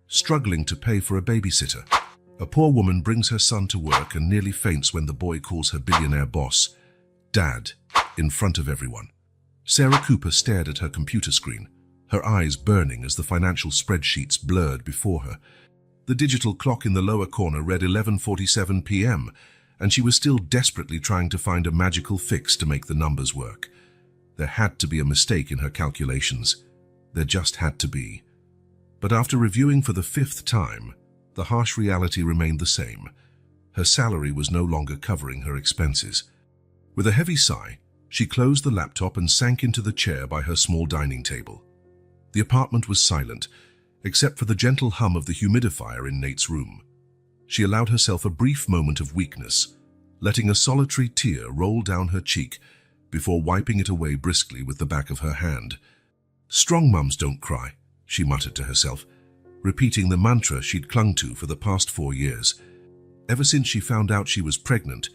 struggling to pay for a babysitter. A poor woman brings her son to work and nearly faints when the boy calls her billionaire boss Dad in front of everyone. Sarah Cooper stared at her computer screen, her eyes burning as the financial spreadsheets blurred before her. The digital clock in the lower corner read 11:47 p.m., and she was still desperately trying to find a magical fix to make the numbers work. There had to be a mistake in her calculations. There just had to be. But after reviewing for the 5th time, the harsh reality remained the same. Her salary was no longer covering her expenses. With a heavy sigh, she closed the laptop and sank into the chair by her small dining table. The apartment was silent, except for the gentle hum of the humidifier in Nate's room. She allowed herself a brief moment of weakness, letting a solitary tear roll down her cheek before wiping it away briskly with the back of her hand. "Strong mums don't cry," she muttered to herself, repeating the mantra she'd clung to for the past 4 years. Ever since she found out she was pregnant,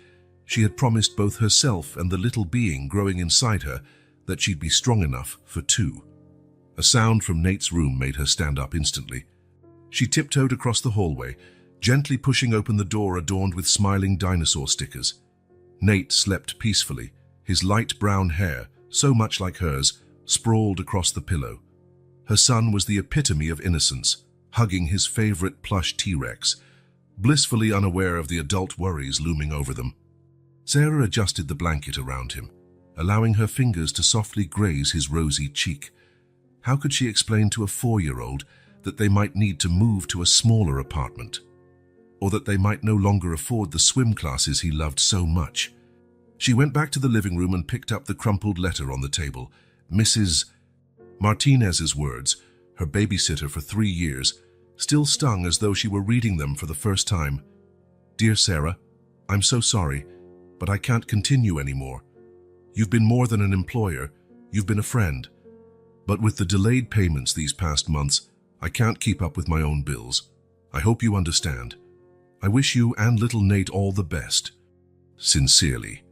she had promised both herself and the little being growing inside her that she'd be strong enough for 2. A sound from Nate's room made her stand up instantly. She tiptoed across the hallway, gently pushing open the door adorned with smiling dinosaur stickers. Nate slept peacefully, his light brown hair, so much like hers, sprawled across the pillow. Her son was the epitome of innocence, hugging his favorite plush T-Rex, blissfully unaware of the adult worries looming over them. Sarah adjusted the blanket around him, allowing her fingers to softly graze his rosy cheek. How could she explain to a 4-year-old that they might need to move to a smaller apartment, or that they might no longer afford the swim classes he loved so much? She went back to the living room and picked up the crumpled letter on the table. Mrs. Martinez's words, her babysitter for 3 years, still stung as though she were reading them for the first time. "Dear Sarah, I'm so sorry, but I can't continue anymore. You've been more than an employer, you've been a friend. But with the delayed payments these past months, I can't keep up with my own bills. I hope you understand. I wish you and little Nate all the best. Sincerely,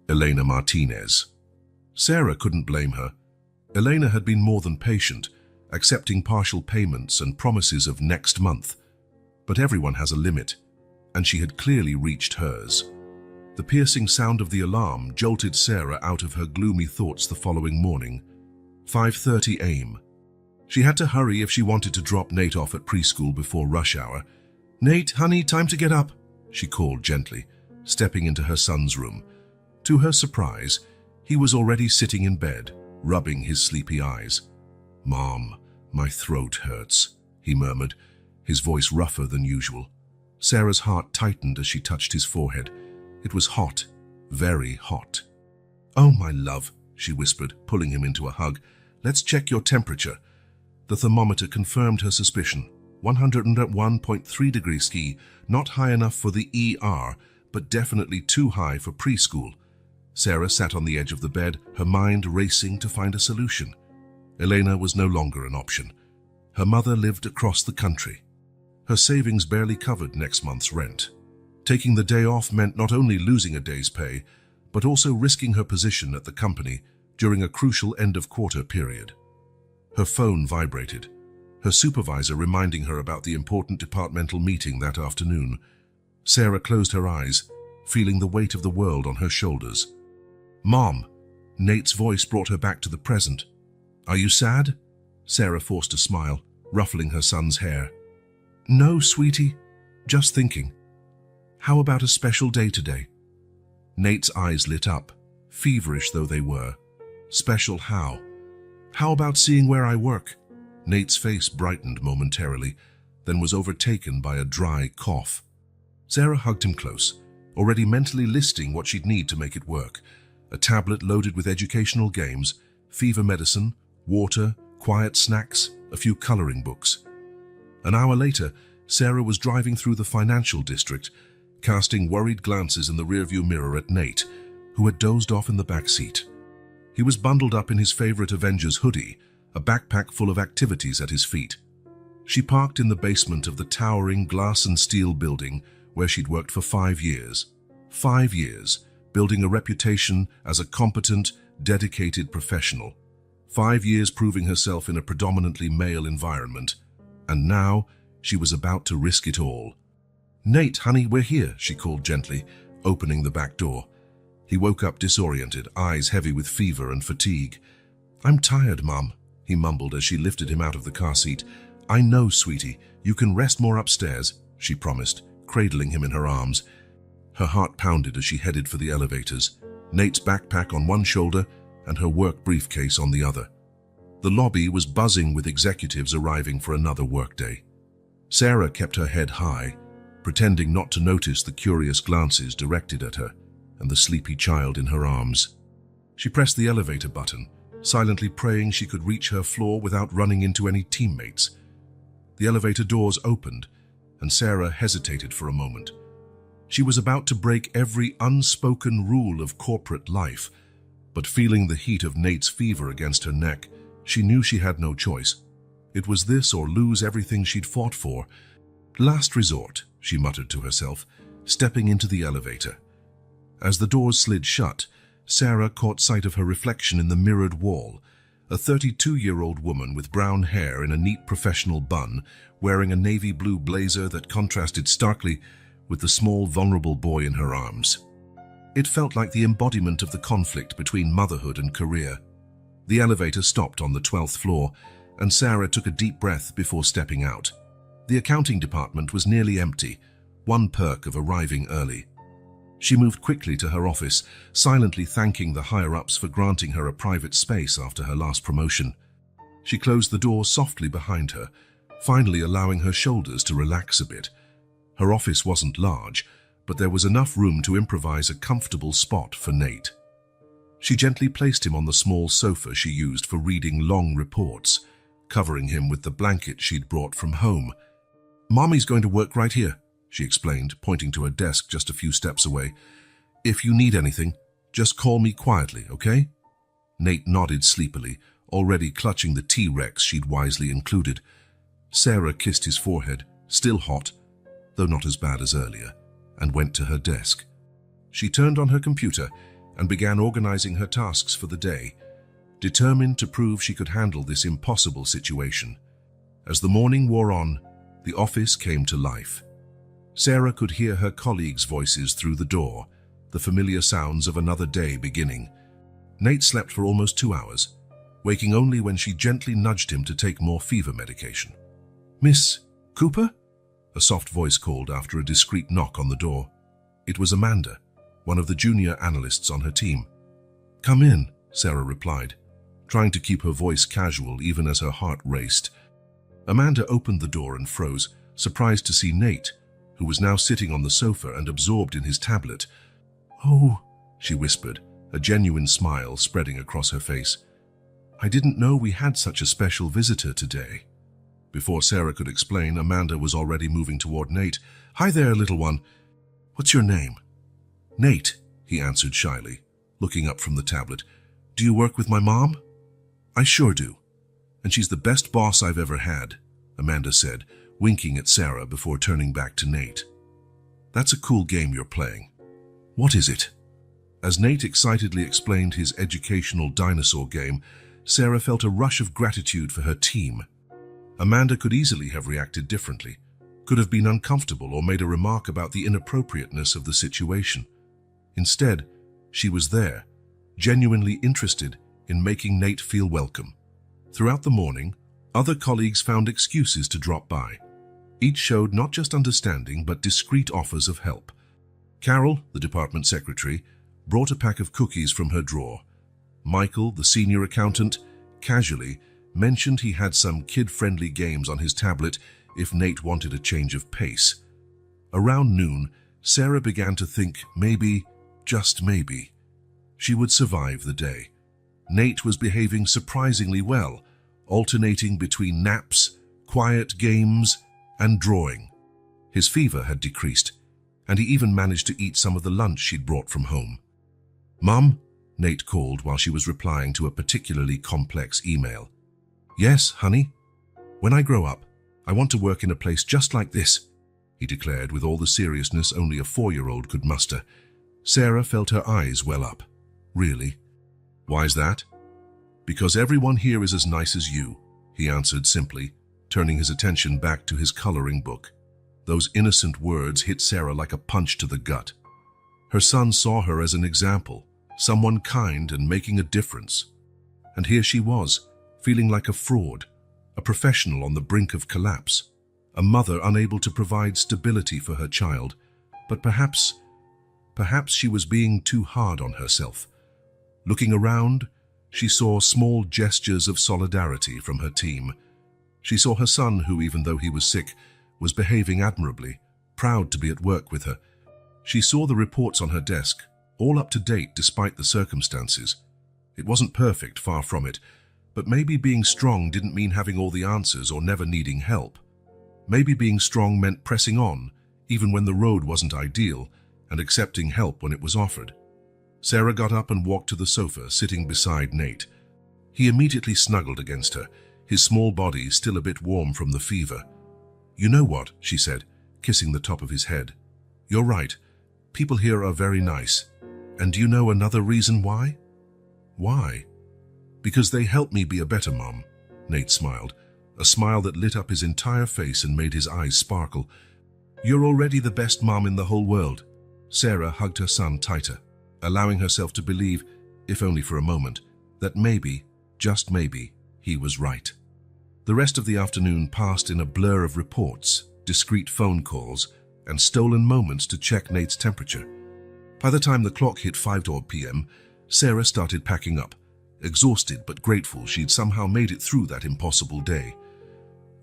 Elena Martinez." Sarah couldn't blame her. Elena had been more than patient, accepting partial payments and promises of next month. But everyone has a limit, and she had clearly reached hers. The piercing sound of the alarm jolted Sarah out of her gloomy thoughts the following morning. 5:30 a.m. She had to hurry if she wanted to drop Nate off at preschool before rush hour. "Nate, honey, time to get up," she called gently, stepping into her son's room. To her surprise, he was already sitting in bed, rubbing his sleepy eyes. "Mom, my throat hurts," he murmured, his voice rougher than usual. Sarah's heart tightened as she touched his forehead. It was hot, very hot. "Oh, my love," she whispered, pulling him into a hug. "Let's check your temperature." The thermometer confirmed her suspicion. 101.3 degrees ski, not high enough for the ER, but definitely too high for preschool. Sarah sat on the edge of the bed, her mind racing to find a solution. Elena was no longer an option. Her mother lived across the country. Her savings barely covered next month's rent. Taking the day off meant not only losing a day's pay, but also risking her position at the company during a crucial end-of-quarter period. Her phone vibrated, her supervisor reminding her about the important departmental meeting that afternoon. Sarah closed her eyes, feeling the weight of the world on her shoulders. "Mom," Nate's voice brought her back to the present. "Are you sad?" Sarah forced a smile, ruffling her son's hair. "No, sweetie, just thinking. How about a special day today?" Nate's eyes lit up, feverish though they were. "Special how?" "How about seeing where I work?" Nate's face brightened momentarily, then was overtaken by a dry cough. Sarah hugged him close, already mentally listing what she'd need to make it work. A tablet loaded with educational games, fever medicine, water, quiet snacks, a few coloring books. An hour later, Sarah was driving through the financial district, casting worried glances in the rearview mirror at Nate, who had dozed off in the back seat. He was bundled up in his favorite Avengers hoodie, a backpack full of activities at his feet. She parked in the basement of the towering glass and steel building where she'd worked for 5 years. 5 years, building a reputation as a competent, dedicated professional. 5 years proving herself in a predominantly male environment. And now, She was about to risk it all. "Nate, honey, we're here," she called gently, opening the back door. He woke up disoriented, eyes heavy with fever and fatigue. "I'm tired, Mom," he mumbled as she lifted him out of the car seat. "I know, sweetie. You can rest more upstairs," she promised, cradling him in her arms. Her heart pounded as she headed for the elevators, Nate's backpack on one shoulder and her work briefcase on the other. The lobby was buzzing with executives arriving for another workday. Sarah kept her head high, pretending not to notice the curious glances directed at her and the sleepy child in her arms. She pressed the elevator button, silently praying she could reach her floor without running into any teammates. The elevator doors opened, and Sarah hesitated for a moment. She was about to break every unspoken rule of corporate life, but feeling the heat of Nate's fever against her neck, she knew she had no choice. It was this or lose everything she'd fought for. "Last resort," she muttered to herself, stepping into the elevator. As the doors slid shut, Sarah caught sight of her reflection in the mirrored wall, a 32-year-old woman with brown hair in a neat professional bun, wearing a navy blue blazer that contrasted starkly with the small, vulnerable boy in her arms. It felt like the embodiment of the conflict between motherhood and career. The elevator stopped on the 12th floor, and Sarah took a deep breath before stepping out. The accounting department was nearly empty, one perk of arriving early. She moved quickly to her office, silently thanking the higher-ups for granting her a private space after her last promotion. She closed the door softly behind her, finally allowing her shoulders to relax a bit. Her office wasn't large, but there was enough room to improvise a comfortable spot for Nate. She gently placed him on the small sofa she used for reading long reports, covering him with the blanket she'd brought from home. "Mommy's going to work right here," she explained, pointing to her desk just a few steps away. "If you need anything, just call me quietly, okay?" Nate nodded sleepily, already clutching the T-Rex she'd wisely included. Sarah kissed his forehead, still hot, though not as bad as earlier, and went to her desk. She turned on her computer and began organizing her tasks for the day, determined to prove she could handle this impossible situation. As the morning wore on, the office came to life. Sarah could hear her colleagues' voices through the door, the familiar sounds of another day beginning. Nate slept for almost 2 hours, waking only when she gently nudged him to take more fever medication. "Miss Cooper?" a soft voice called after a discreet knock on the door. It was Amanda, one of the junior analysts on her team. "Come in," Sarah replied, trying to keep her voice casual even as her heart raced. Amanda opened the door and froze, surprised to see Nate, who was now sitting on the sofa and absorbed in his tablet. "Oh," she whispered, a genuine smile spreading across her face. "I didn't know we had such a special visitor today." Before Sarah could explain, Amanda was already moving toward Nate. "Hi there, little one. What's your name?" "Nate," he answered shyly, looking up from the tablet. "Do you work with my mom?" "I sure do. And she's the best boss I've ever had," Amanda said, winking at Sarah before turning back to Nate. "That's a cool game you're playing. What is it?" As Nate excitedly explained his educational dinosaur game, Sarah felt a rush of gratitude for her team. Amanda could easily have reacted differently, could have been uncomfortable or made a remark about the inappropriateness of the situation. Instead, she was there, genuinely interested in making Nate feel welcome. Throughout the morning, other colleagues found excuses to drop by. Each showed not just understanding, but discreet offers of help. Carol, the department secretary, brought a pack of cookies from her drawer. Michael, the senior accountant, casually mentioned he had some kid-friendly games on his tablet if Nate wanted a change of pace. Around noon, Sarah began to think maybe, just maybe, she would survive the day. Nate was behaving surprisingly well, alternating between naps, quiet games, and drawing. His fever had decreased, and he even managed to eat some of the lunch she'd brought from home. "Mum?" Nate called while she was replying to a particularly complex email. "Yes, honey? When I grow up, I want to work in a place just like this," he declared with all the seriousness only a 4-year-old could muster. Sarah felt her eyes well up. "Really? Why's that?" "Because everyone here is as nice as you," he answered simply, turning his attention back to his coloring book. Those innocent words hit Sarah like a punch to the gut. Her son saw her as an example, someone kind and making a difference. And here she was, feeling like a fraud, a professional on the brink of collapse, a mother unable to provide stability for her child. But perhaps she was being too hard on herself. Looking around, she saw small gestures of solidarity from her team. She saw her son who, even though he was sick, was behaving admirably, proud to be at work with her. She saw the reports on her desk, all up to date despite the circumstances. It wasn't perfect, far from it, but maybe being strong didn't mean having all the answers or never needing help. Maybe being strong meant pressing on, even when the road wasn't ideal, and accepting help when it was offered. Sarah got up and walked to the sofa, sitting beside Nate. He immediately snuggled against her, his small body still a bit warm from the fever. "You know what?" she said, kissing the top of his head. "You're right. People here are very nice. And do you know another reason why?" "Why?" "Because they help me be a better mom." Nate smiled, a smile that lit up his entire face and made his eyes sparkle. "You're already the best mom in the whole world." Sarah hugged her son tighter, allowing herself to believe, if only for a moment, that maybe, just maybe, he was right. The rest of the afternoon passed in a blur of reports, discreet phone calls, and stolen moments to check Nate's temperature. By the time the clock hit 5 p.m., Sarah started packing up, exhausted but grateful she'd somehow made it through that impossible day.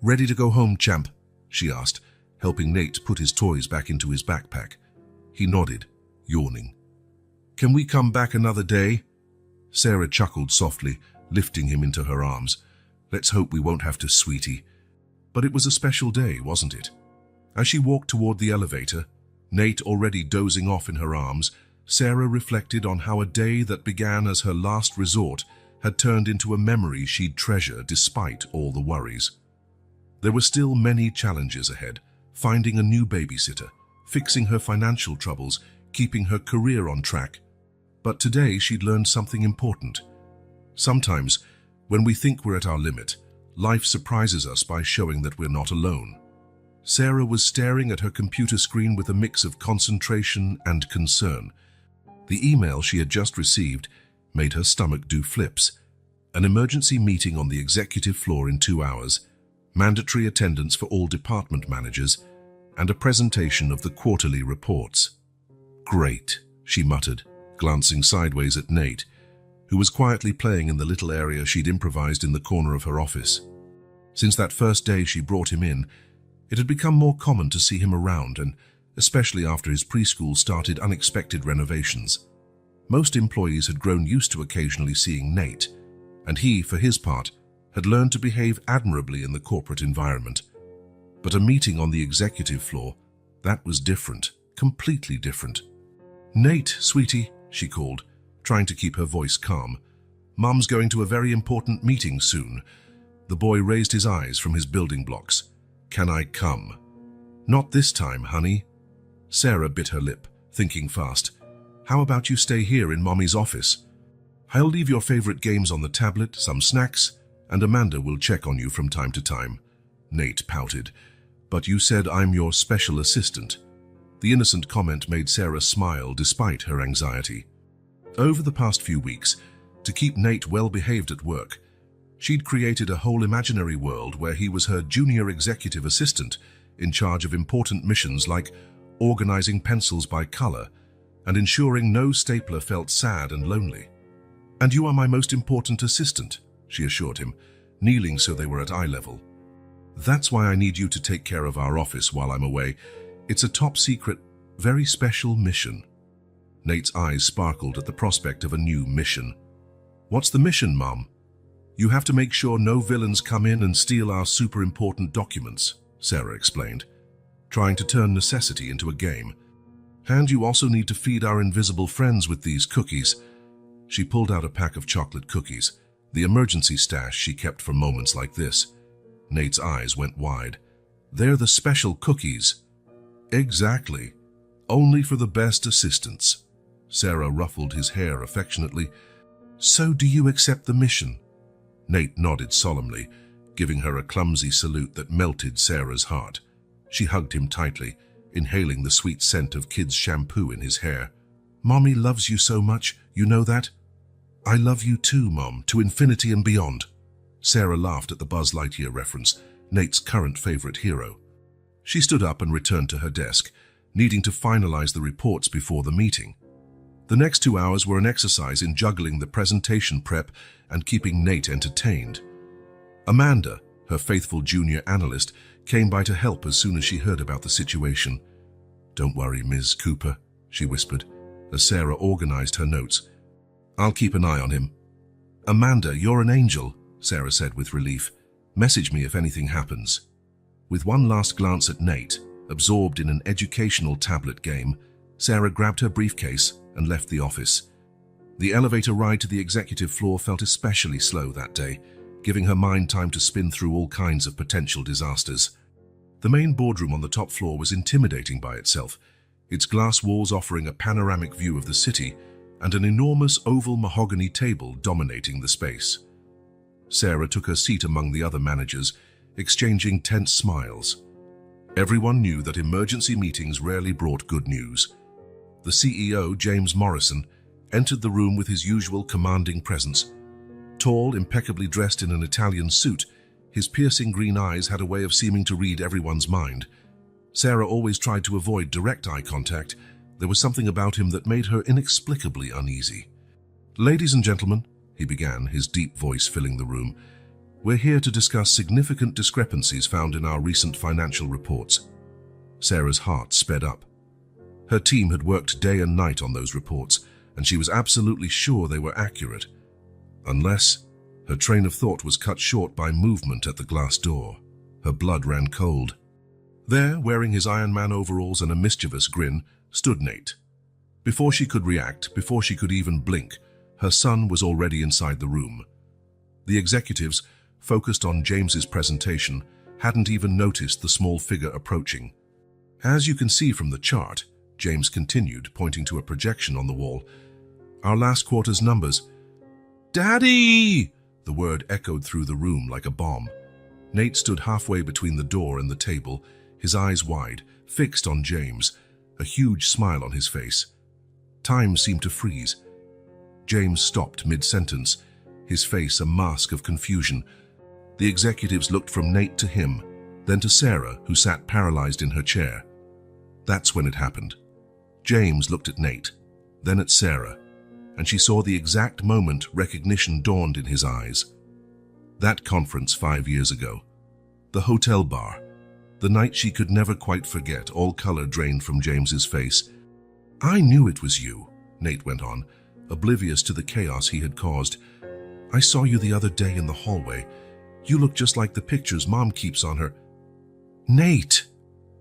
"Ready to go home, champ?" she asked, helping Nate put his toys back into his backpack. He nodded, yawning. "Can we come back another day?" Sarah chuckled softly, lifting him into her arms. "Let's hope we won't have to, sweetie." But it was a special day, wasn't it? As she walked toward the elevator, Nate already dozing off in her arms, Sarah reflected on how a day that began as her last resort had turned into a memory she'd treasure despite all the worries. There were still many challenges ahead: finding a new babysitter, fixing her financial troubles, keeping her career on track. But today she'd learned something important. Sometimes, when we think we're at our limit, life surprises us by showing that we're not alone. Sarah was staring at her computer screen with a mix of concentration and concern. The email she had just received made her stomach do flips. An emergency meeting on the executive floor in 2 hours, mandatory attendance for all department managers, and a presentation of the quarterly reports. "Great," she muttered, glancing sideways at Nate, who was quietly playing in the little area she'd improvised in the corner of her office. Since that first day she brought him in, it had become more common to see him around, and especially after his preschool started unexpected renovations. Most employees had grown used to occasionally seeing Nate, and he, for his part, had learned to behave admirably in the corporate environment. But a meeting on the executive floor, that was different, completely different. "Nate, sweetie," she called, trying to keep her voice calm. "Mum's going to a very important meeting soon." The boy raised his eyes from his building blocks. "Can I come?" "Not this time, honey." Sarah bit her lip, thinking fast. "How about you stay here in Mommy's office? I'll leave your favorite games on the tablet, some snacks, and Amanda will check on you from time to time." Nate pouted. "But you said I'm your special assistant." The innocent comment made Sarah smile despite her anxiety. Over the past few weeks, to keep Nate well behaved at work, she'd created a whole imaginary world where he was her junior executive assistant in charge of important missions like organizing pencils by color and ensuring no stapler felt sad and lonely. "And you are my most important assistant," she assured him, kneeling so they were at eye level. "That's why I need you to take care of our office while I'm away. It's a top secret, very special mission." Nate's eyes sparkled at the prospect of a new mission. "What's the mission, Mom?" "You have to make sure no villains come in and steal our super important documents," Sarah explained, trying to turn necessity into a game. "And you also need to feed our invisible friends with these cookies." She pulled out a pack of chocolate cookies, the emergency stash she kept for moments like this. Nate's eyes went wide. "They're the special cookies." "Exactly. Only for the best assistants." Sarah ruffled his hair affectionately. "So do you accept the mission?" Nate nodded solemnly, giving her a clumsy salute that melted Sarah's heart. She hugged him tightly, inhaling the sweet scent of kids' shampoo in his hair. "Mommy loves you so much, you know that?" "I love you too, Mom, to infinity and beyond." Sarah laughed at the Buzz Lightyear reference, Nate's current favorite hero. She stood up and returned to her desk, needing to finalize the reports before the meeting. The next 2 hours were an exercise in juggling the presentation prep and keeping Nate entertained. Amanda, her faithful junior analyst, came by to help as soon as she heard about the situation. "Don't worry, Ms. Cooper," she whispered, as Sarah organized her notes. "I'll keep an eye on him." "Amanda, you're an angel," Sarah said with relief. "Message me if anything happens." With one last glance at Nate, absorbed in an educational tablet game, Sarah grabbed her briefcase and left the office. The elevator ride to the executive floor felt especially slow that day, giving her mind time to spin through all kinds of potential disasters. The main boardroom on the top floor was intimidating by itself, its glass walls offering a panoramic view of the city and an enormous oval mahogany table dominating the space. Sarah took her seat among the other managers, exchanging tense smiles. Everyone knew that emergency meetings rarely brought good news. The CEO, James Morrison, entered the room with his usual commanding presence. Tall, impeccably dressed in an Italian suit, his piercing green eyes had a way of seeming to read everyone's mind. Sarah always tried to avoid direct eye contact. There was something about him that made her inexplicably uneasy. "Ladies and gentlemen," he began, his deep voice filling the room, "we're here to discuss significant discrepancies found in our recent financial reports." Sarah's heart sped up. Her team had worked day and night on those reports, and she was absolutely sure they were accurate. Unless, her train of thought was cut short by movement at the glass door. Her blood ran cold. There, wearing his Iron Man overalls and a mischievous grin, stood Nate. Before she could react, before she could even blink, her son was already inside the room. The executives, focused on James's presentation, hadn't even noticed the small figure approaching. "As you can see from the chart," James continued, pointing to a projection on the wall, "our last quarter's numbers—" "Daddy!" The word echoed through the room like a bomb. Nate stood halfway between the door and the table, his eyes wide, fixed on James, a huge smile on his face. Time seemed to freeze. James stopped mid-sentence, his face a mask of confusion. The executives looked from Nate to him, then to Sarah, who sat paralyzed in her chair. That's when it happened. James looked at Nate, then at Sarah, and she saw the exact moment recognition dawned in his eyes. That conference 5 years ago. The hotel bar. The night she could never quite forget, all color drained from James's face. "I knew it was you," Nate went on, oblivious to the chaos he had caused. "I saw you the other day in the hallway. You look just like the pictures Mom keeps on her—" "Nate!"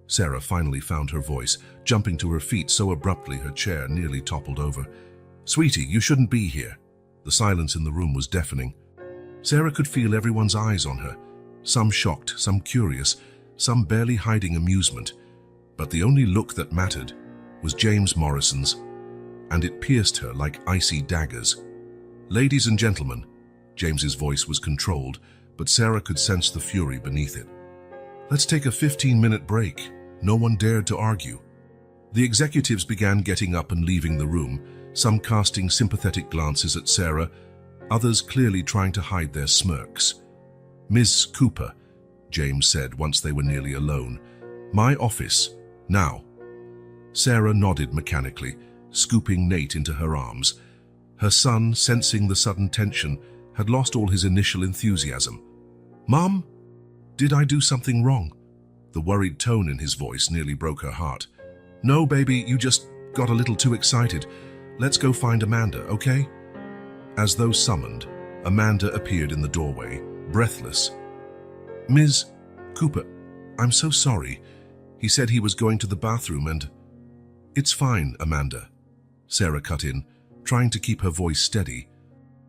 Sarah finally found her voice, jumping to her feet so abruptly her chair nearly toppled over. "Sweetie, you shouldn't be here." The silence in the room was deafening. Sarah could feel everyone's eyes on her, some shocked, some curious, some barely hiding amusement. But the only look that mattered was James Morrison's, and it pierced her like icy daggers. "Ladies and gentlemen," James's voice was controlled, but Sarah could sense the fury beneath it. "Let's take a 15-minute break." No one dared to argue. The executives began getting up and leaving the room, some casting sympathetic glances at Sarah, others clearly trying to hide their smirks. "Ms. Cooper," James said once they were nearly alone, "my office, now." Sarah nodded mechanically, scooping Nate into her arms. Her son, sensing the sudden tension, had lost all his initial enthusiasm. "Mom, did I do something wrong?" The worried tone in his voice nearly broke her heart. "No, baby, you just got a little too excited. Let's go find Amanda, okay?" As though summoned, Amanda appeared in the doorway, breathless. "Ms. Cooper, I'm so sorry. He said he was going to the bathroom and—" "It's fine, Amanda," Sarah cut in, trying to keep her voice steady.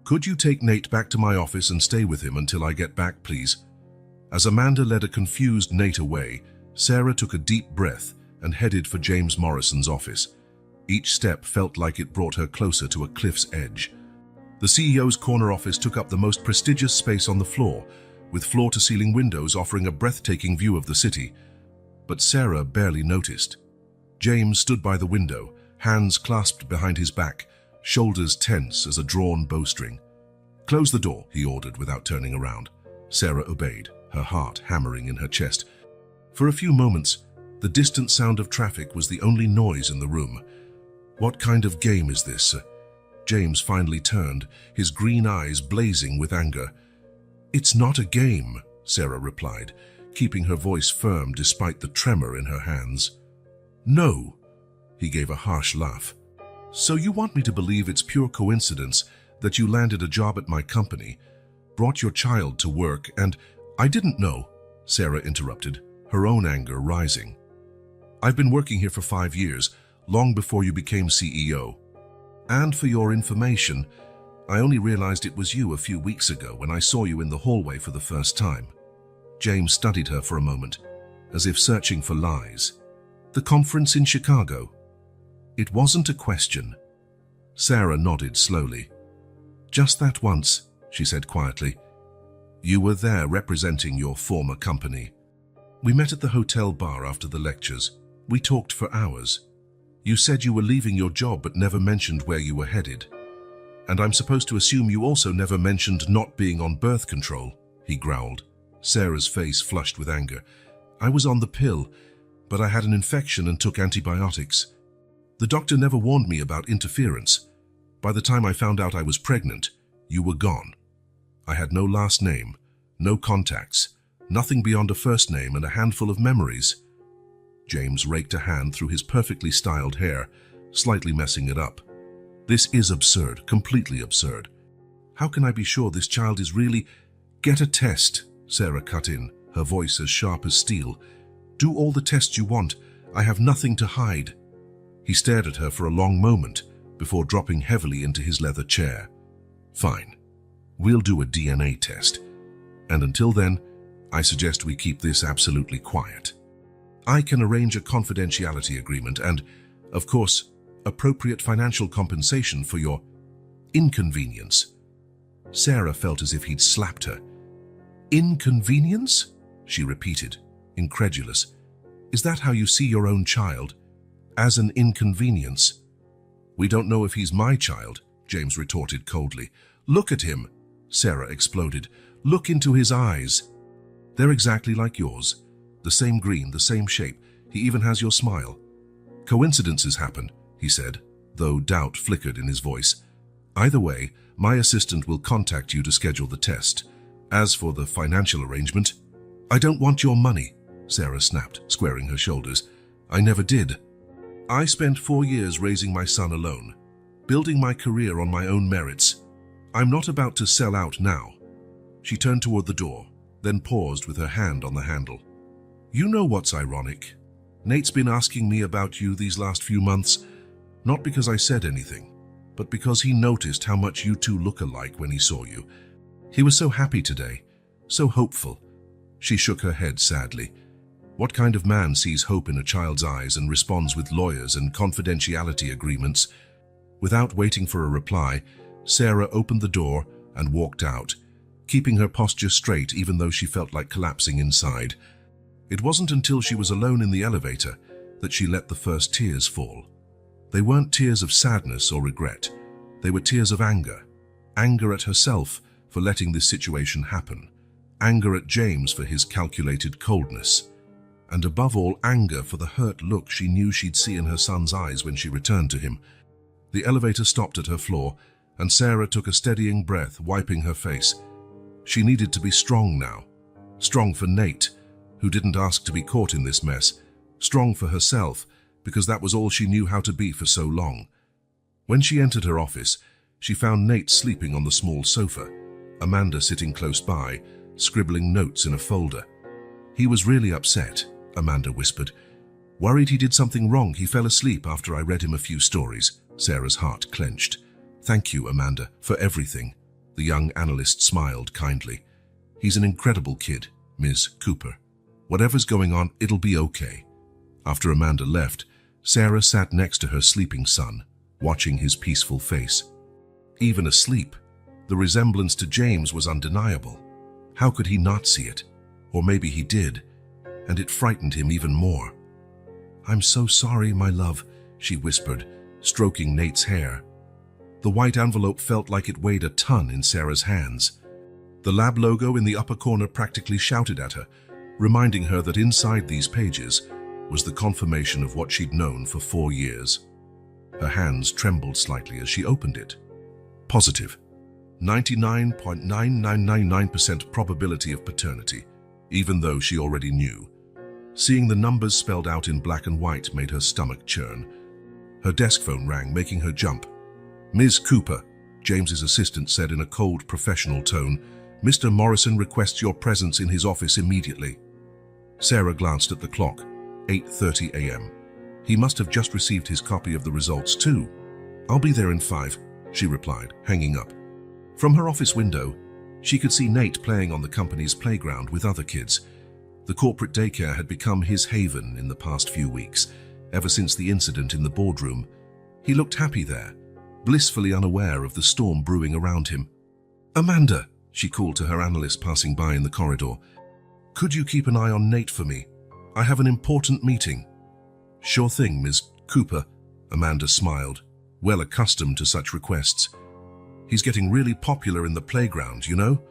"Could you take Nate back to my office and stay with him until I get back, please?" As Amanda led a confused Nate away, Sarah took a deep breath and headed for James Morrison's office. Each step felt like it brought her closer to a cliff's edge. The CEO's corner office took up the most prestigious space on the floor, with floor-to-ceiling windows offering a breathtaking view of the city. But Sarah barely noticed. James stood by the window, hands clasped behind his back, shoulders tense as a drawn bowstring. "Close the door," he ordered without turning around. Sarah obeyed, her heart hammering in her chest. For a few moments, the distant sound of traffic was the only noise in the room. "What kind of game is this?" James finally turned, his green eyes blazing with anger. "It's not a game," Sarah replied, keeping her voice firm despite the tremor in her hands. "No," he gave a harsh laugh. "So you want me to believe it's pure coincidence that you landed a job at my company, brought your child to work, and—" "I didn't know," Sarah interrupted, her own anger rising. "I've been working here for 5 years, long before you became CEO. And for your information, I only realized it was you a few weeks ago when I saw you in the hallway for the first time." James studied her for a moment, as if searching for lies. "The conference in Chicago?" "It wasn't a question." Sarah nodded slowly. "Just that once," she said quietly. "You were there representing your former company. We met at the hotel bar after the lectures. We talked for hours. You said you were leaving your job but never mentioned where you were headed. And I'm supposed to assume you also never mentioned not being on birth control," he growled. Sarah's face flushed with anger. "I was on the pill, but I had an infection and took antibiotics. The doctor never warned me about interference. By the time I found out I was pregnant, you were gone. I had no last name, no contacts, nothing beyond a first name and a handful of memories." James raked a hand through his perfectly styled hair, slightly messing it up. "This is absurd, completely absurd. How can I be sure this child is really—" "Get a test," Sarah cut in, her voice as sharp as steel. "Do all the tests you want. I have nothing to hide." He stared at her for a long moment before dropping heavily into his leather chair. "Fine. We'll do a DNA test. And until then, I suggest we keep this absolutely quiet. I can arrange a confidentiality agreement and, of course, appropriate financial compensation for your inconvenience." Sarah felt as if he'd slapped her. "Inconvenience?" she repeated, incredulous. "Is that how you see your own child? As an inconvenience?" "We don't know if he's my child," James retorted coldly. "Look at him," Sarah exploded. "Look into his eyes. They're exactly like yours. The same green, the same shape. He even has your smile." "Coincidences happen," he said, though doubt flickered in his voice. "Either way, my assistant will contact you to schedule the test. As for the financial arrangement—" "I don't want your money," Sarah snapped, squaring her shoulders. "I never did. I spent 4 years raising my son alone, building my career on my own merits. I'm not about to sell out now." She turned toward the door, then paused with her hand on the handle. "You know what's ironic? Nate's been asking me about you these last few months, not because I said anything, but because he noticed how much you two look alike when he saw you. He was so happy today, so hopeful." She shook her head sadly. What kind of man sees hope in a child's eyes and responds with lawyers and confidentiality agreements? Without waiting for a reply, Sarah opened the door and walked out, keeping her posture straight even though she felt like collapsing inside. It wasn't until she was alone in the elevator that she let the first tears fall. They weren't tears of sadness or regret. They were tears of anger. Anger at herself for letting this situation happen. Anger at James for his calculated coldness. And above all, anger for the hurt look she knew she'd see in her son's eyes when she returned to him. The elevator stopped at her floor, and Sarah took a steadying breath, wiping her face. She needed to be strong now. Strong for Nate, who didn't ask to be caught in this mess. Strong for herself, because that was all she knew how to be for so long. When she entered her office, she found Nate sleeping on the small sofa, Amanda sitting close by, scribbling notes in a folder. "He was really upset," Amanda whispered. "Worried he did something wrong. He fell asleep after I read him a few stories." Sarah's heart clenched. "Thank you, Amanda, for everything." The young analyst smiled kindly. "He's an incredible kid, Ms. Cooper. Whatever's going on, it'll be okay." After Amanda left, Sarah sat next to her sleeping son, watching his peaceful face. Even asleep, the resemblance to James was undeniable. How could he not see it? Or maybe he did, and it frightened him even more. "I'm so sorry, my love," she whispered, stroking Nate's hair. The white envelope felt like it weighed a ton in Sarah's hands. The lab logo in the upper corner practically shouted at her, reminding her that inside these pages was the confirmation of what she'd known for 4 years. Her hands trembled slightly as she opened it. Positive. 99.9999% probability of paternity, even though she already knew. Seeing the numbers spelled out in black and white made her stomach churn. Her desk phone rang, making her jump. "Ms. Cooper," James's assistant said in a cold, professional tone, "Mr. Morrison requests your presence in his office immediately." Sarah glanced at the clock. 8:30 a.m. He must have just received his copy of the results too. "I'll be there in 5, she replied, hanging up. From her office window, she could see Nate playing on the company's playground with other kids. The corporate daycare had become his haven in the past few weeks, ever since the incident in the boardroom. He looked happy there, blissfully unaware of the storm brewing around him. "Amanda," she called to her analyst passing by in the corridor, "could you keep an eye on Nate for me? I have an important meeting." "Sure thing, Ms. Cooper," Amanda smiled, well accustomed to such requests. "He's getting really popular in the playground, you know?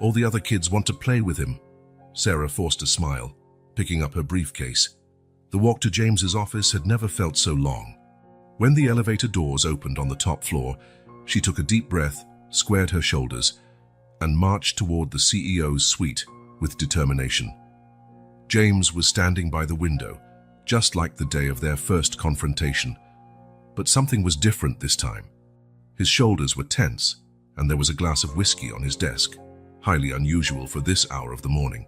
All the other kids want to play with him." Sarah forced a smile, picking up her briefcase. The walk to James's office had never felt so long. When the elevator doors opened on the top floor, she took a deep breath, squared her shoulders, and marched toward the CEO's suite with determination. James was standing by the window, just like the day of their first confrontation. But something was different this time. His shoulders were tense, and there was a glass of whiskey on his desk, highly unusual for this hour of the morning.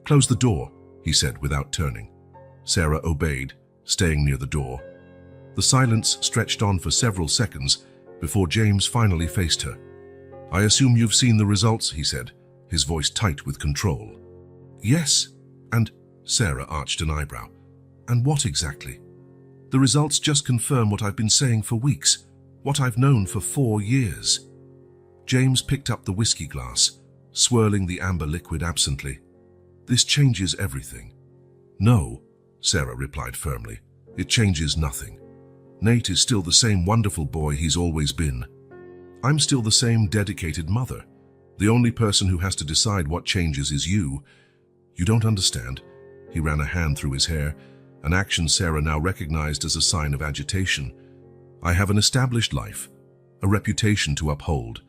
"Close the door," he said without turning. Sarah obeyed, staying near the door. The silence stretched on for several seconds before James finally faced her. "I assume you've seen the results," he said, his voice tight with control. "Yes, and..." Sarah arched an eyebrow. "And what exactly?" "The results just confirm what I've been saying for weeks, what I've known for 4 years." James picked up the whiskey glass, swirling the amber liquid absently. "This changes everything." "No," Sarah replied firmly. "It changes nothing. Nate is still the same wonderful boy he's always been. I'm still the same dedicated mother. The only person who has to decide what changes is you. You don't understand." He ran a hand through his hair, an action Sarah now recognized as a sign of agitation. "I have an established life, a reputation to uphold.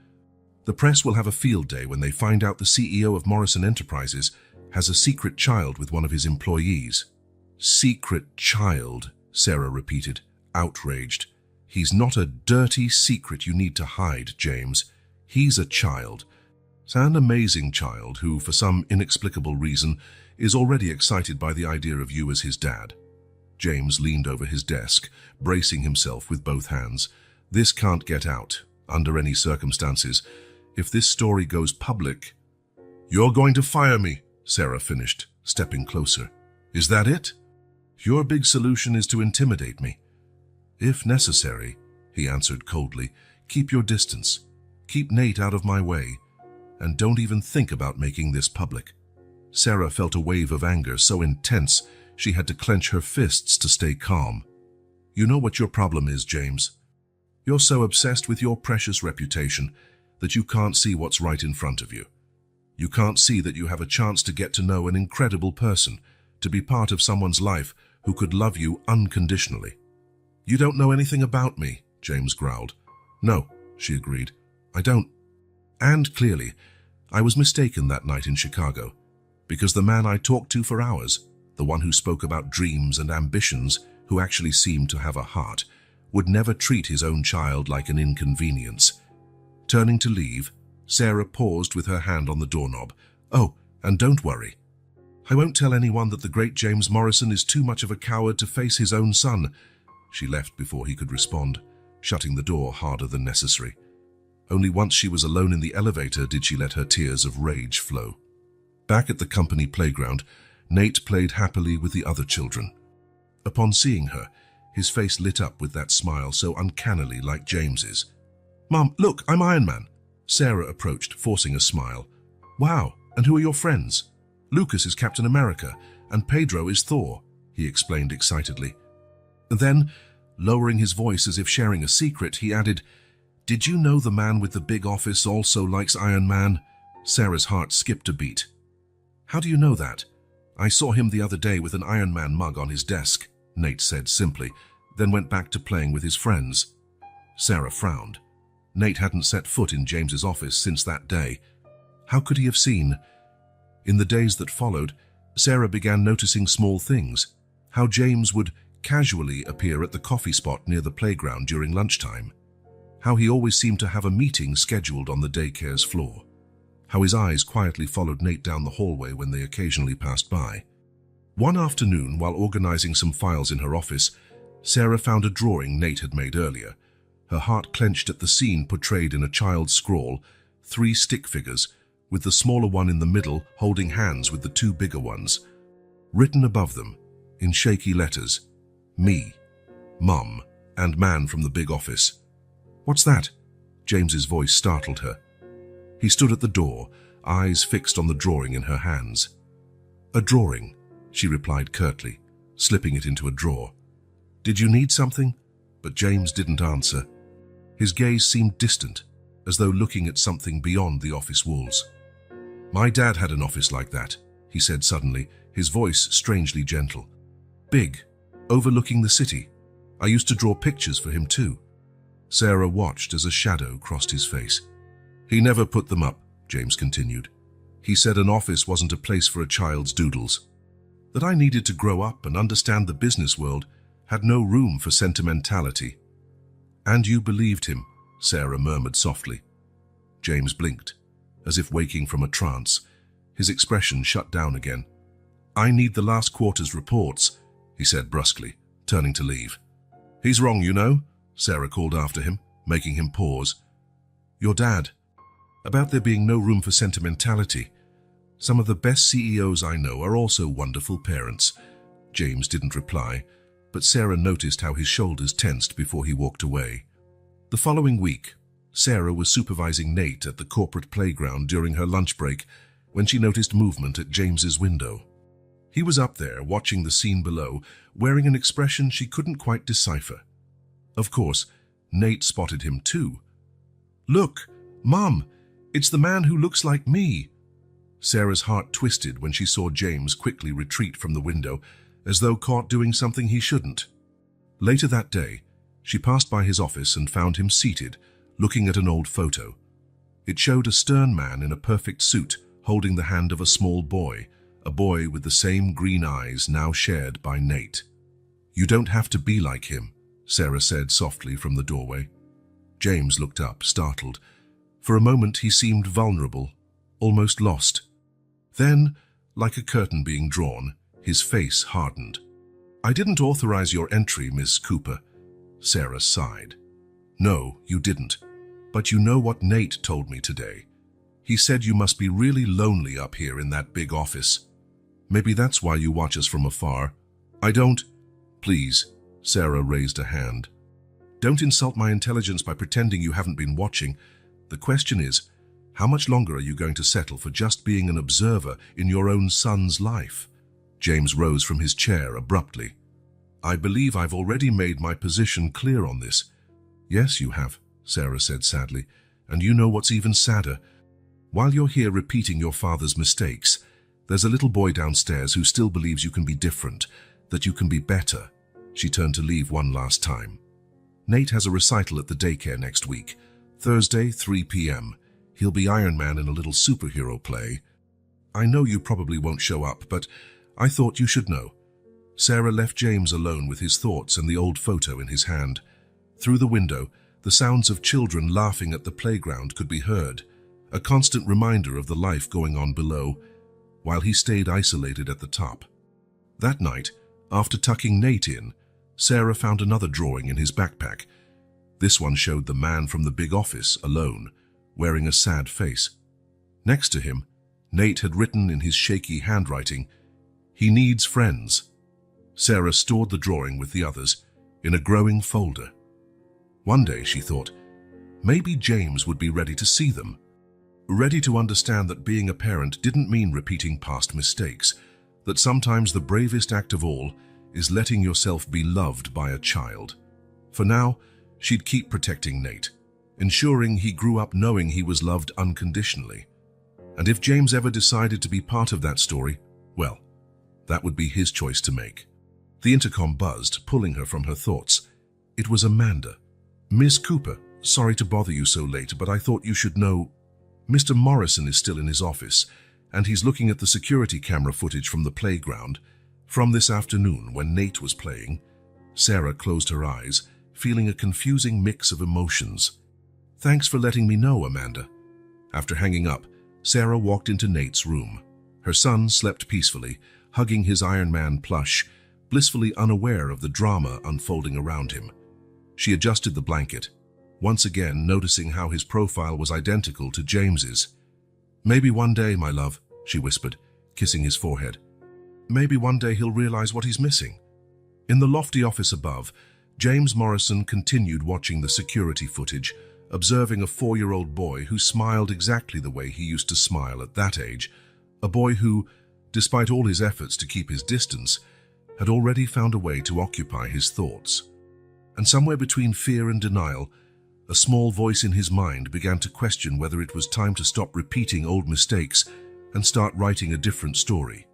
The press will have a field day when they find out the CEO of Morrison Enterprises has a secret child with one of his employees." "Secret child," Sarah repeated, outraged. "He's not a dirty secret you need to hide, James. He's a child. An amazing child who, for some inexplicable reason, is already excited by the idea of you as his dad." James leaned over his desk, bracing himself with both hands. "This can't get out, under any circumstances. If this story goes public..." "You're going to fire me," Sarah finished, stepping closer. "Is that it? Your big solution is to intimidate me." "If necessary," he answered coldly, "keep your distance. Keep Nate out of my way. And don't even think about making this public." Sarah felt a wave of anger so intense she had to clench her fists to stay calm. "You know what your problem is, James. You're so obsessed with your precious reputation that you can't see what's right in front of you. You can't see that you have a chance to get to know an incredible person, to be part of someone's life who could love you unconditionally." "You don't know anything about me," James growled. "No," she agreed. "I don't. And clearly, I was mistaken that night in Chicago, because the man I talked to for hours, the one who spoke about dreams and ambitions, who actually seemed to have a heart, would never treat his own child like an inconvenience." Turning to leave, Sarah paused with her hand on the doorknob. "Oh, and don't worry. I won't tell anyone that the great James Morrison is too much of a coward to face his own son." She left before he could respond, shutting the door harder than necessary. Only once she was alone in the elevator did she let her tears of rage flow. Back at the company playground, Nate played happily with the other children. Upon seeing her, his face lit up with that smile so uncannily like James's. "Mom, look, I'm Iron Man." Sarah approached, forcing a smile. "Wow, And who are your friends? Lucas is Captain America, and Pedro is Thor, he explained excitedly. And then, lowering his voice as if sharing a secret, he added, "Did you know the man with the big office also likes Iron Man?" Sarah's heart skipped a beat. "How do you know that?" "I saw him the other day with an Iron Man mug on his desk," Nate said simply, then went back to playing with his friends. Sarah frowned. Nate hadn't set foot in James's office since that day. How could he have seen? In the days that followed, Sarah began noticing small things. How James would casually appear at the coffee spot near the playground during lunchtime. How he always seemed to have a meeting scheduled on the daycare's floor. How his eyes quietly followed Nate down the hallway when they occasionally passed by. One afternoon, while organizing some files in her office, Sarah found a drawing Nate had made earlier. Her heart clenched at the scene portrayed in a child's scrawl, 3 stick figures, with the smaller one in the middle holding hands with the 2 bigger ones. Written above them, in shaky letters, "Me, Mum, and Man from the big office." "What's that?" James's voice startled her. He stood at the door, eyes fixed on the drawing in her hands. "A drawing," she replied curtly, slipping it into a drawer. "Did you need something?" But James didn't answer. His gaze seemed distant, as though looking at something beyond the office walls. "My dad had an office like that," he said suddenly, his voice strangely gentle. "Big, overlooking the city. I used to draw pictures for him too." Sarah watched as a shadow crossed his face. "He never put them up," James continued. "He said an office wasn't a place for a child's doodles. That I needed to grow up and understand the business world, had no room for sentimentality." "And you believed him," Sarah murmured softly. James blinked, as if waking from a trance. His expression shut down again. "I need the last quarter's reports," he said brusquely, turning to leave. "He's wrong, you know," Sarah called after him, making him pause. "Your dad. About there being no room for sentimentality. Some of the best CEOs I know are also wonderful parents." James didn't reply, but Sarah noticed how his shoulders tensed before he walked away. The following week, Sarah was supervising Nate at the corporate playground during her lunch break when she noticed movement at James's window. He was up there, watching the scene below, wearing an expression she couldn't quite decipher. Of course, Nate spotted him too. "Look, Mom, it's the man who looks like me." Sarah's heart twisted when she saw James quickly retreat from the window, as though caught doing something he shouldn't. Later that day, she passed by his office and found him seated, looking at an old photo. It showed a stern man in a perfect suit, holding the hand of a small boy, a boy with the same green eyes now shared by Nate. "You don't have to be like him," Sarah said softly from the doorway. James looked up, startled. For a moment he seemed vulnerable, almost lost. Then, like a curtain being drawn, his face hardened. "I didn't authorize your entry, Miss Cooper." Sarah sighed. "No, you didn't. But you know what Nate told me today. He said you must be really lonely up here in that big office. Maybe that's why you watch us from afar." "I don't—" "Please," Sarah raised a hand. "Don't insult my intelligence by pretending you haven't been watching. The question is, how much longer are you going to settle for just being an observer in your own son's life?" James rose from his chair abruptly. "I believe I've already made my position clear on this." "Yes, you have," Sarah said sadly. "And you know what's even sadder? While you're here repeating your father's mistakes, there's a little boy downstairs who still believes you can be different, that you can be better." She turned to leave one last time. "Nate has a recital at the daycare next week. Thursday, 3 p.m. He'll be Iron Man in a little superhero play. I know you probably won't show up, but I thought you should know." Sarah left James alone with his thoughts and the old photo in his hand. Through the window, the sounds of children laughing at the playground could be heard, a constant reminder of the life going on below, while he stayed isolated at the top. That night, after tucking Nate in, Sarah found another drawing in his backpack. This one showed the man from the big office alone, wearing a sad face. Next to him, Nate had written in his shaky handwriting, "He needs friends." Sarah stored the drawing with the others in a growing folder. One day, she thought, maybe James would be ready to see them. ready to understand that being a parent didn't mean repeating past mistakes, that sometimes the bravest act of all is letting yourself be loved by a child. For now, she'd keep protecting Nate, ensuring he grew up knowing he was loved unconditionally. And if James ever decided to be part of that story, well, that would be his choice to make. The intercom buzzed, pulling her from her thoughts. It was Amanda. "Miss Cooper, sorry to bother you so late, but I thought you should know. Mr. Morrison is still in his office, and he's looking at the security camera footage from the playground from this afternoon when Nate was playing." Sarah closed her eyes, feeling a confusing mix of emotions. "Thanks for letting me know, Amanda." After hanging up, Sarah walked into Nate's room. Her son slept peacefully, hugging his Iron Man plush, blissfully unaware of the drama unfolding around him. She adjusted the blanket, once again noticing how his profile was identical to James's. "Maybe one day, my love," she whispered, kissing his forehead. "Maybe one day he'll realize what he's missing." In the lofty office above, James Morrison continued watching the security footage, observing a 4-year-old boy who smiled exactly the way he used to smile at that age, a boy who, despite all his efforts to keep his distance, had already found a way to occupy his thoughts. And somewhere between fear and denial, a small voice in his mind began to question whether it was time to stop repeating old mistakes and start writing a different story.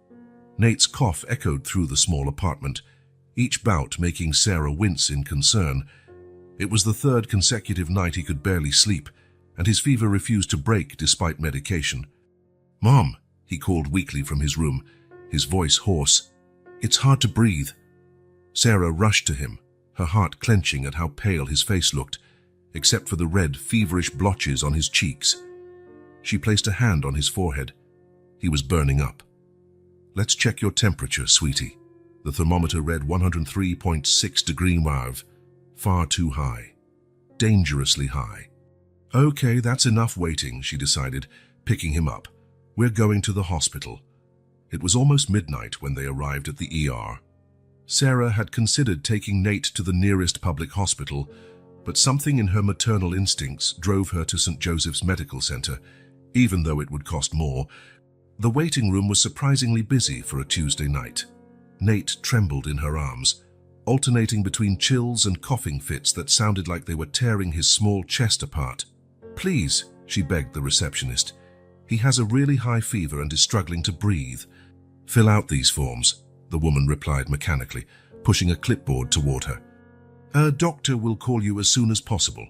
Nate's cough echoed through the small apartment, each bout making Sarah wince in concern. It was the third consecutive night he could barely sleep, and his fever refused to break despite medication. "Mom," he called weakly from his room, his voice hoarse. "It's hard to breathe." Sarah rushed to him, her heart clenching at how pale his face looked, except for the red, feverish blotches on his cheeks. She placed a hand on his forehead. He was burning up. "Let's check your temperature, sweetie." The thermometer read 103.6 degrees Celsius. Far too high. Dangerously high. "Okay, that's enough waiting," she decided, picking him up. "We're going to the hospital." It was almost midnight when they arrived at the ER. Sarah had considered taking Nate to the nearest public hospital, but something in her maternal instincts drove her to St. Joseph's Medical Center, even though it would cost more. The waiting room was surprisingly busy for a Tuesday night. Nate trembled in her arms, alternating between chills and coughing fits that sounded like they were tearing his small chest apart. "Please," she begged the receptionist. "He has a really high fever and is struggling to breathe." "Fill out these forms," the woman replied mechanically, pushing a clipboard toward her. "A doctor will call you as soon as possible."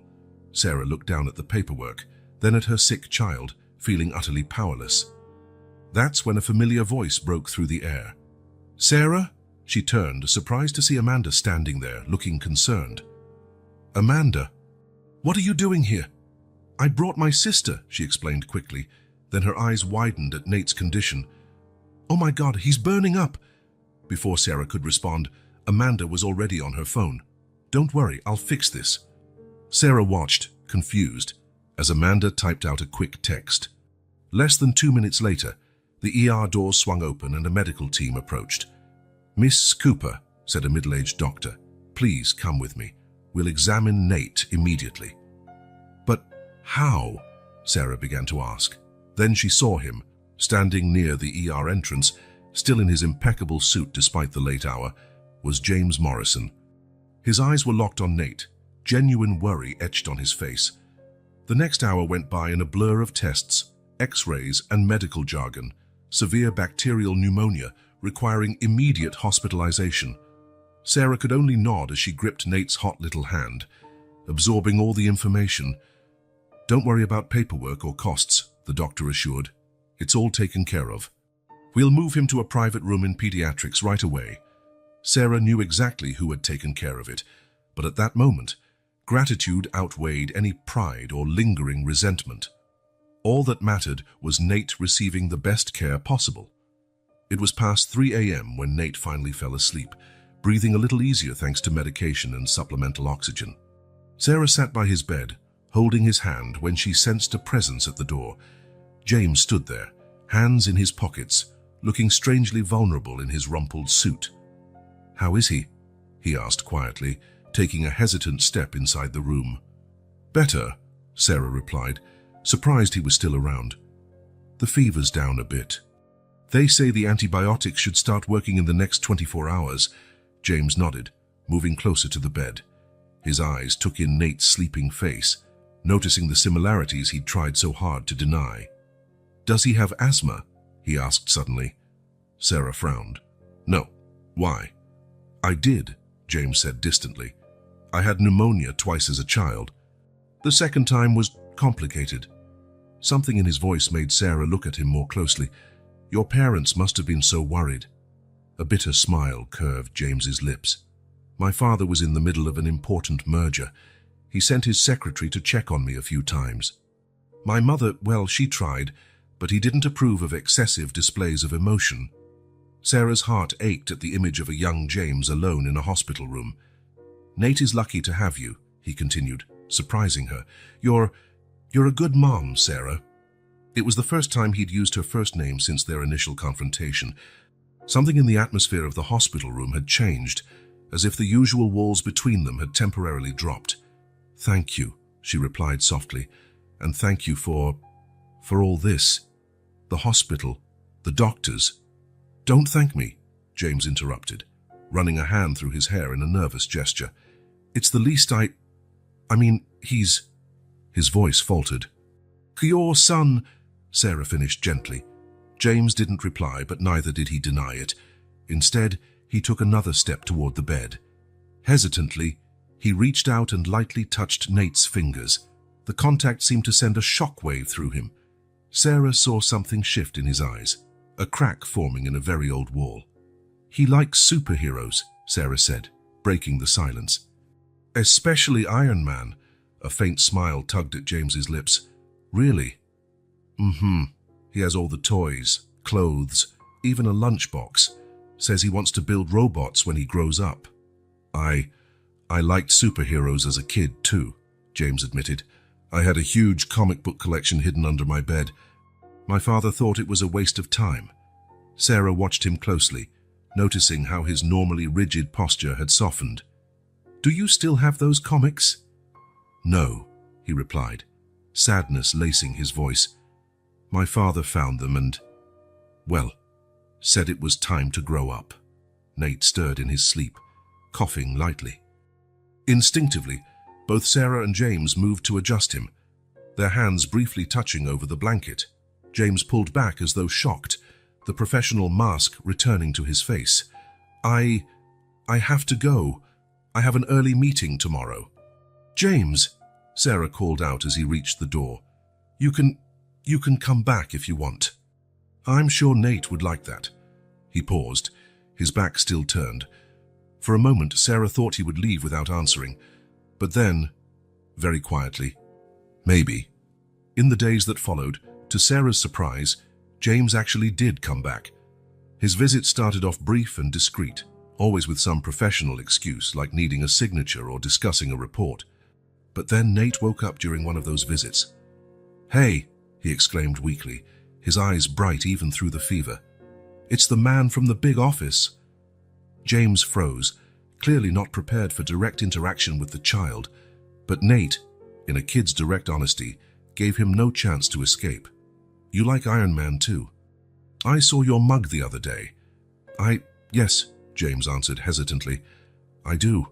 Sarah looked down at the paperwork, then at her sick child, feeling utterly powerless. That's when a familiar voice broke through the air. "Sarah?" She turned, surprised to see Amanda standing there, looking concerned. "Amanda? What are you doing here?" "I brought my sister," she explained quickly. Then her eyes widened at Nate's condition. "Oh my God, he's burning up!" Before Sarah could respond, Amanda was already on her phone. "Don't worry, I'll fix this." Sarah watched, confused, as Amanda typed out a quick text. Less than 2 minutes later, the ER doors swung open and a medical team approached. "Miss Cooper," said a middle-aged doctor, "please come with me. We'll examine Nate immediately." "But how?" Sarah began to ask. Then she saw him, standing near the ER entrance, still in his impeccable suit despite the late hour, was James Morrison. His eyes were locked on Nate, genuine worry etched on his face. The next hour went by in a blur of tests, X-rays and medical jargon, severe bacterial pneumonia requiring immediate hospitalization. Sarah could only nod as she gripped Nate's hot little hand, absorbing all the information. "Don't worry about paperwork or costs," the doctor assured. "It's all taken care of. We'll move him to a private room in pediatrics right away." Sarah knew exactly who had taken care of it, but at that moment, gratitude outweighed any pride or lingering resentment. All that mattered was Nate receiving the best care possible. It was past 3 a.m. when Nate finally fell asleep, breathing a little easier thanks to medication and supplemental oxygen. Sarah sat by his bed, holding his hand when she sensed a presence at the door. James stood there, hands in his pockets, looking strangely vulnerable in his rumpled suit. "How is he?" he asked quietly, taking a hesitant step inside the room. "Better," Sarah replied, surprised he was still around. The fever's down a bit. They say the antibiotics should start working in the next 24 hours. James nodded, moving closer to the bed. His eyes took in Nate's sleeping face, noticing the similarities he'd tried so hard to deny. Does he have asthma? He asked suddenly. Sarah frowned. No. Why? I did, James said distantly. I had pneumonia twice as a child. The second time was complicated. Something in his voice made Sarah look at him more closely. Your parents must have been so worried. A bitter smile curved James's lips. My father was in the middle of an important merger. He sent his secretary to check on me a few times. My mother, well, she tried, but he didn't approve of excessive displays of emotion. Sarah's heart ached at the image of a young James alone in a hospital room. Nate is lucky to have you, he continued, surprising her. You're a good mom, Sarah. It was the first time he'd used her first name since their initial confrontation. Something in the atmosphere of the hospital room had changed, as if the usual walls between them had temporarily dropped. Thank you, she replied softly, and thank you for all this. The hospital, the doctors. Don't thank me, James interrupted, running a hand through his hair in a nervous gesture. It's the least I mean, His voice faltered. Your son, Sarah finished gently. James didn't reply, but neither did he deny it. Instead, he took another step toward the bed. Hesitantly, he reached out and lightly touched Nate's fingers. The contact seemed to send a shockwave through him. Sarah saw something shift in his eyes, a crack forming in a very old wall. He likes superheroes, Sarah said, breaking the silence. Especially Iron Man. A faint smile tugged at James's lips. Really? He has all the toys, clothes, even a lunchbox. Says he wants to build robots when he grows up. I liked superheroes as a kid too, James admitted. I had a huge comic book collection hidden under my bed. My father thought it was a waste of time. Sarah watched him closely, noticing how his normally rigid posture had softened. Do you still have those comics? No, he replied, sadness lacing his voice. My father found them and, well, said it was time to grow up. Nate stirred in his sleep, coughing lightly. Instinctively, both Sarah and James moved to adjust him, their hands briefly touching over the blanket. James pulled back as though shocked, the professional mask returning to his face. I have to go. I have an early meeting tomorrow. James, Sarah called out as he reached the door. You can come back if you want. I'm sure Nate would like that. He paused, his back still turned. For a moment, Sarah thought he would leave without answering. But then, very quietly, maybe. In the days that followed, to Sarah's surprise, James actually did come back. His visit started off brief and discreet, always with some professional excuse like needing a signature or discussing a report. But then Nate woke up during one of those visits. Hey, he exclaimed weakly, his eyes bright even through the fever. It's the man from the big office. James froze, clearly not prepared for direct interaction with the child, but Nate, in a kid's direct honesty, gave him no chance to escape. You like Iron Man too? I saw your mug the other day. Yes, James answered hesitantly. I do.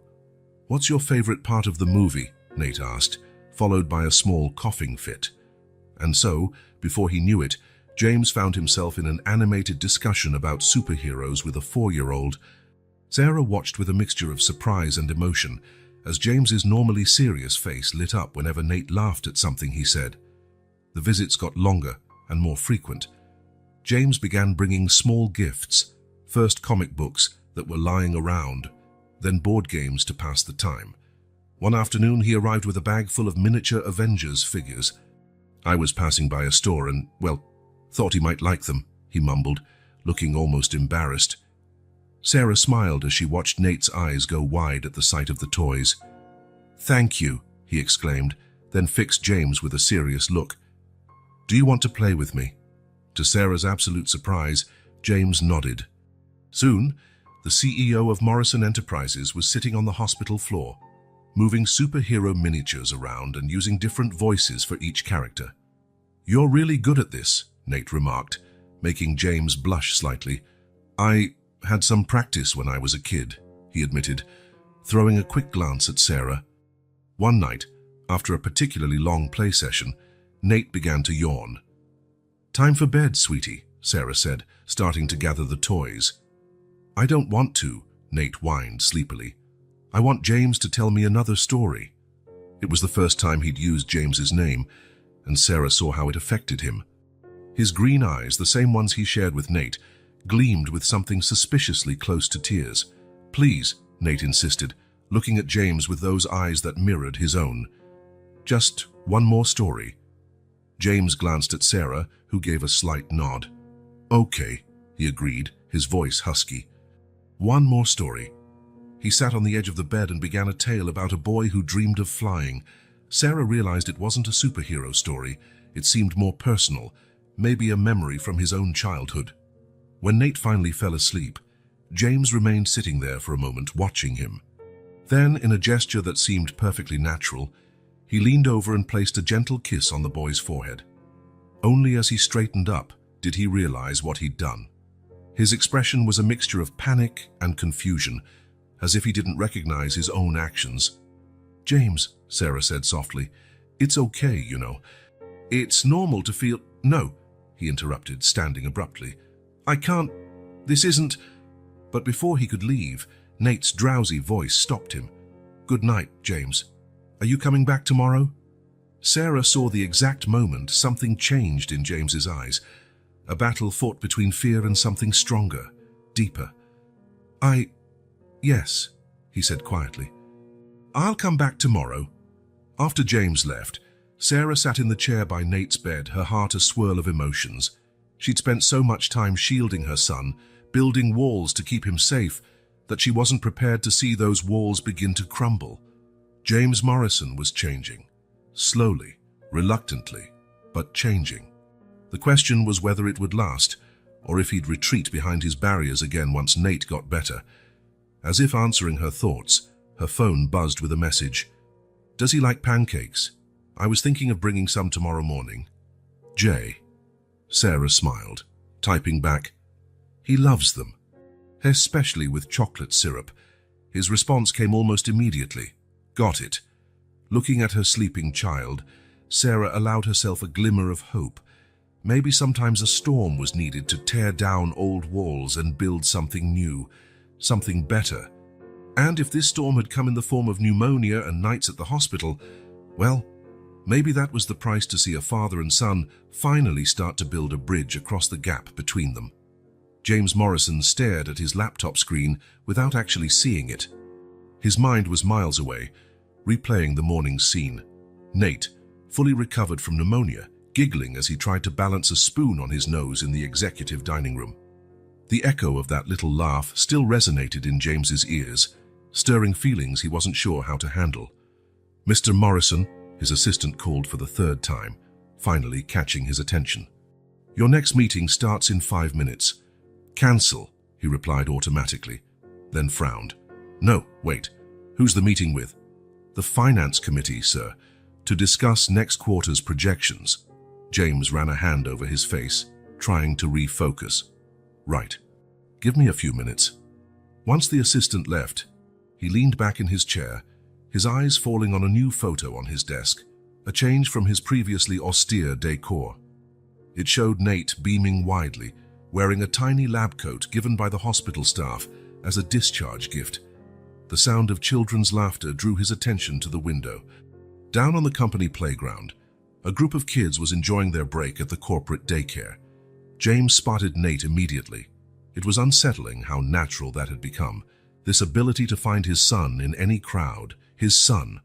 What's your favorite part of the movie? Nate asked, followed by a small coughing fit. And so, before he knew it, James found himself in an animated discussion about superheroes with a 4-year-old. Sarah watched with a mixture of surprise and emotion as James's normally serious face lit up whenever Nate laughed at something he said. The visits got longer and more frequent. James began bringing small gifts, first comic books that were lying around, then board games to pass the time. One afternoon he arrived with a bag full of miniature Avengers figures. I was passing by a store and, well, thought he might like them, he mumbled, looking almost embarrassed. Sarah smiled as she watched Nate's eyes go wide at the sight of the toys. Thank you, he exclaimed, then fixed James with a serious look. Do you want to play with me? To Sarah's absolute surprise, James nodded. Soon, the CEO of Morrison Enterprises was sitting on the hospital floor, moving superhero miniatures around and using different voices for each character. "You're really good at this," Nate remarked, making James blush slightly. "I had some practice when I was a kid," he admitted, throwing a quick glance at Sarah. One night, after a particularly long play session, Nate began to yawn. "Time for bed, sweetie," Sarah said, starting to gather the toys. "I don't want to," Nate whined sleepily. "I want James to tell me another story." It was the first time he'd used James's name, and Sarah saw how it affected him. His green eyes, the same ones he shared with Nate, gleamed with something suspiciously close to tears. "Please," Nate insisted, looking at James with those eyes that mirrored his own. "Just one more story." James glanced at Sarah, who gave a slight nod. "Okay," he agreed, his voice husky. "One more story." He sat on the edge of the bed and began a tale about a boy who dreamed of flying. Sarah realized it wasn't a superhero story. It seemed more personal, maybe a memory from his own childhood. When Nate finally fell asleep, James remained sitting there for a moment, watching him. Then, in a gesture that seemed perfectly natural, he leaned over and placed a gentle kiss on the boy's forehead. Only as he straightened up did he realize what he'd done. His expression was a mixture of panic and confusion, as if he didn't recognize his own actions. "James," Sarah said softly, "it's okay, you know. It's normal to feel—" "No," he interrupted, standing abruptly. "I can't. This isn't—" But before he could leave, Nate's drowsy voice stopped him. "Good night, James. Are you coming back tomorrow?" Sarah saw the exact moment something changed in James's eyes. A battle fought between fear and something stronger, deeper. Yes," he said quietly. "I'll come back tomorrow." After James left, Sarah sat in the chair by Nate's bed, her heart a swirl of emotions. She'd spent so much time shielding her son, building walls to keep him safe, that she wasn't prepared to see those walls begin to crumble. James Morrison was changing. Slowly, reluctantly, but changing. The question was whether it would last, or if he'd retreat behind his barriers again once Nate got better. As if answering her thoughts, her phone buzzed with a message. "Does he like pancakes? I was thinking of bringing some tomorrow morning. Jay." Sarah smiled, typing back, "He loves them, especially with chocolate syrup." His response came almost immediately. "Got it." Looking at her sleeping child, Sarah allowed herself a glimmer of hope. Maybe sometimes a storm was needed to tear down old walls and build something new, something better. And if this storm had come in the form of pneumonia and nights at the hospital, well, maybe that was the price to see a father and son finally start to build a bridge across the gap between them. James Morrison stared at his laptop screen without actually seeing it. His mind was miles away, replaying the morning's scene. Nate, fully recovered from pneumonia, giggling as he tried to balance a spoon on his nose in the executive dining room. The echo of that little laugh still resonated in James's ears, stirring feelings he wasn't sure how to handle. "Mr. Morrison," his assistant called for the third time, finally catching his attention. "Your next meeting starts in 5 minutes. Cancel," he replied automatically, then frowned. "No, wait. Who's the meeting with?" "The Finance Committee, sir, to discuss next quarter's projections." James ran a hand over his face, trying to refocus. "Right. Give me a few minutes." Once the assistant left, he leaned back in his chair, his eyes falling on a new photo on his desk, a change from his previously austere decor. It showed Nate beaming widely, wearing a tiny lab coat given by the hospital staff as a discharge gift. The sound of children's laughter drew his attention to the window. Down on the company playground, a group of kids was enjoying their break at the corporate daycare. James spotted Nate immediately. It was unsettling how natural that had become, this ability to find his son in any crowd, his son.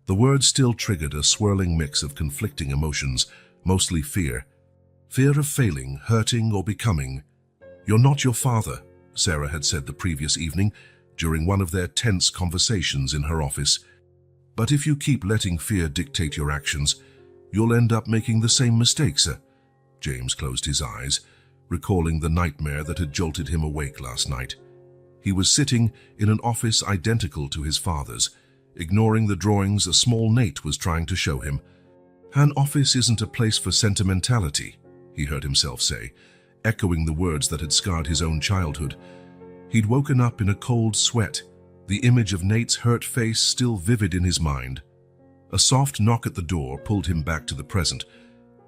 The word still triggered a swirling mix of conflicting emotions, mostly fear. Fear of failing, hurting, or becoming. "You're not your father," Sarah had said the previous evening during one of their tense conversations in her office. "But if you keep letting fear dictate your actions, you'll end up making the same mistakes." James closed his eyes, recalling the nightmare that had jolted him awake last night. He was sitting in an office identical to his father's, ignoring the drawings a small Nate was trying to show him. An office isn't a place for sentimentality, he heard himself say, echoing the words that had scarred his own childhood. He'd woken up in a cold sweat, the image of Nate's hurt face still vivid in his mind. A soft knock at the door pulled him back to the present.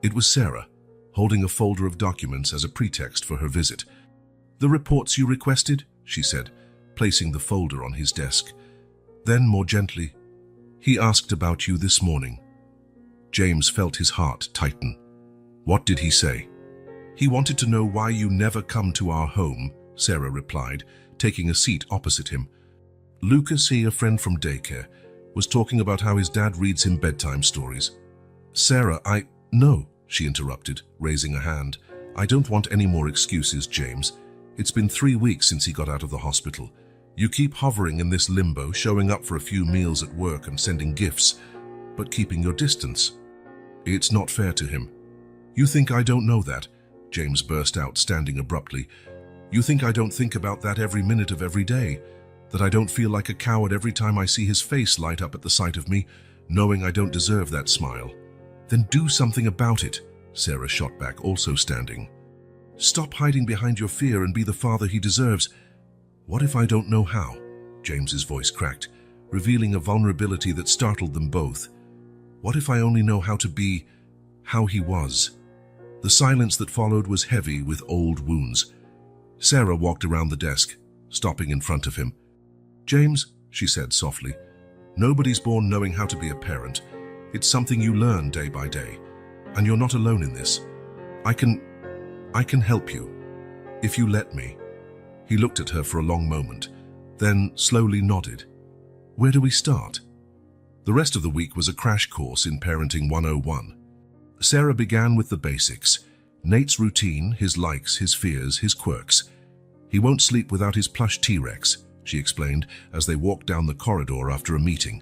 It was Sarah, holding a folder of documents as a pretext for her visit. "The reports you requested," she said, placing the folder on his desk. Then, more gently, "He asked about you this morning." James felt his heart tighten. "What did he say?" "He wanted to know why you never come to our home," Sarah replied, taking a seat opposite him. "Lucas, a friend from daycare, was talking about how his dad reads him bedtime stories." "Sarah, No," she interrupted, raising a hand. "I don't want any more excuses, James. It's been 3 weeks since he got out of the hospital. You keep hovering in this limbo, showing up for a few meals at work and sending gifts, but keeping your distance. It's not fair to him." "You think I don't know that?" James burst out, standing abruptly. "You think I don't think about that every minute of every day? That I don't feel like a coward every time I see his face light up at the sight of me, knowing I don't deserve that smile?" "Then do something about it," Sarah shot back, also standing. "Stop hiding behind your fear and be the father he deserves." "What if I don't know how?" James's voice cracked, revealing a vulnerability that startled them both. "What if I only know how to be how he was?" The silence that followed was heavy with old wounds. Sarah walked around the desk, stopping in front of him. "James," she said softly, "nobody's born knowing how to be a parent. It's something you learn day by day, and you're not alone in this. I can help you, if you let me." He looked at her for a long moment, then slowly nodded. "Where do we start?" The rest of the week was a crash course in Parenting 101. Sarah began with the basics: Nate's routine, his likes, his fears, his quirks. "He won't sleep without his plush T-Rex," she explained as they walked down the corridor after a meeting.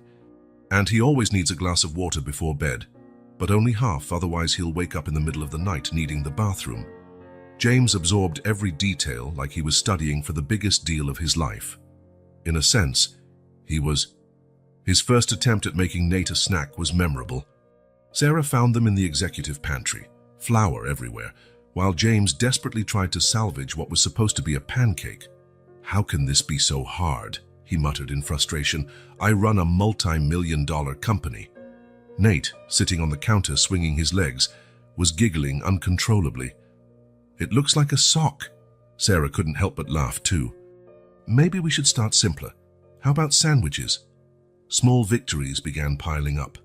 "And he always needs a glass of water before bed, but only half, otherwise he'll wake up in the middle of the night needing the bathroom." James absorbed every detail like he was studying for the biggest deal of his life. In a sense, his first attempt at making Nate a snack was memorable. Sarah found them in the executive pantry, flour everywhere, while James desperately tried to salvage what was supposed to be a pancake. "How can this be so hard?" he muttered in frustration. "I run a multi-million-dollar company." Nate, sitting on the counter swinging his legs, was giggling uncontrollably. "It looks like a sock." Sarah couldn't help but laugh too. "Maybe we should start simpler. How about sandwiches?" Small victories began piling up.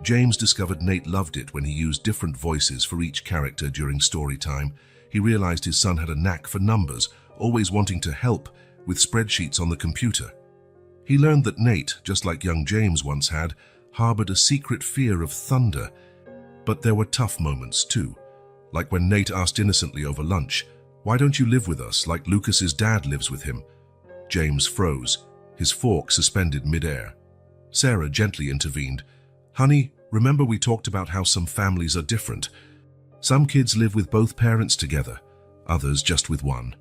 James discovered Nate loved it when he used different voices for each character during story time. He realized his son had a knack for numbers, always wanting to help with spreadsheets on the computer. He learned that Nate, just like young James once had, harbored a secret fear of thunder. But there were tough moments too, like when Nate asked innocently over lunch, "Why don't you live with us like Lucas's dad lives with him?" James froze, his fork suspended midair. Sarah gently intervened. "Honey, remember we talked about how some families are different. Some kids live with both parents together, others just with one."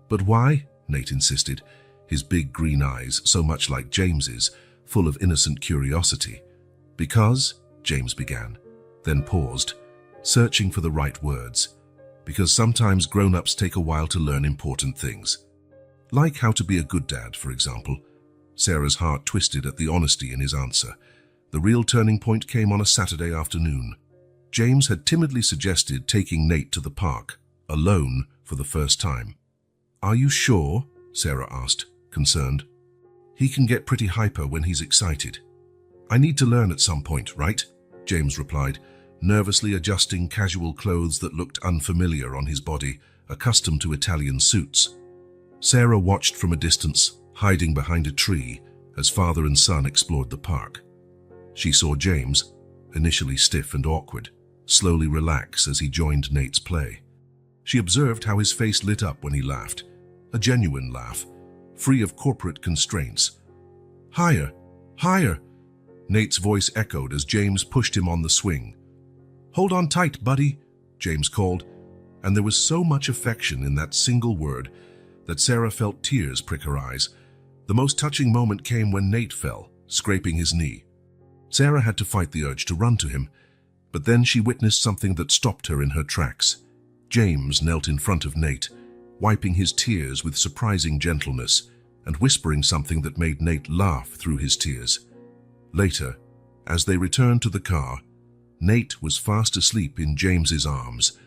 "But why?" Nate insisted, his big green eyes, so much like James's, full of innocent curiosity. "Because," James began, then paused, searching for the right words. "Because sometimes grown-ups take a while to learn important things. Like how to be a good dad, for example." Sarah's heart twisted at the honesty in his answer. The real turning point came on a Saturday afternoon. James had timidly suggested taking Nate to the park, alone for the first time. "Are you sure?" Sarah asked, concerned. "He can get pretty hyper when he's excited." "I need to learn at some point, right?" James replied, nervously adjusting casual clothes that looked unfamiliar on his body, accustomed to Italian suits. Sarah watched from a distance, hiding behind a tree, as father and son explored the park. She saw James, initially stiff and awkward, slowly relax as he joined Nate's play. She observed how his face lit up when he laughed, a genuine laugh, free of corporate constraints. "Higher, higher!" Nate's voice echoed as James pushed him on the swing. "Hold on tight, buddy," James called, and there was so much affection in that single word that Sarah felt tears prick her eyes. The most touching moment came when Nate fell, scraping his knee. Sarah had to fight the urge to run to him. But then she witnessed something that stopped her in her tracks. James knelt in front of Nate, wiping his tears with surprising gentleness and whispering something that made Nate laugh through his tears. Later, as they returned to the car, Nate was fast asleep in James's arms,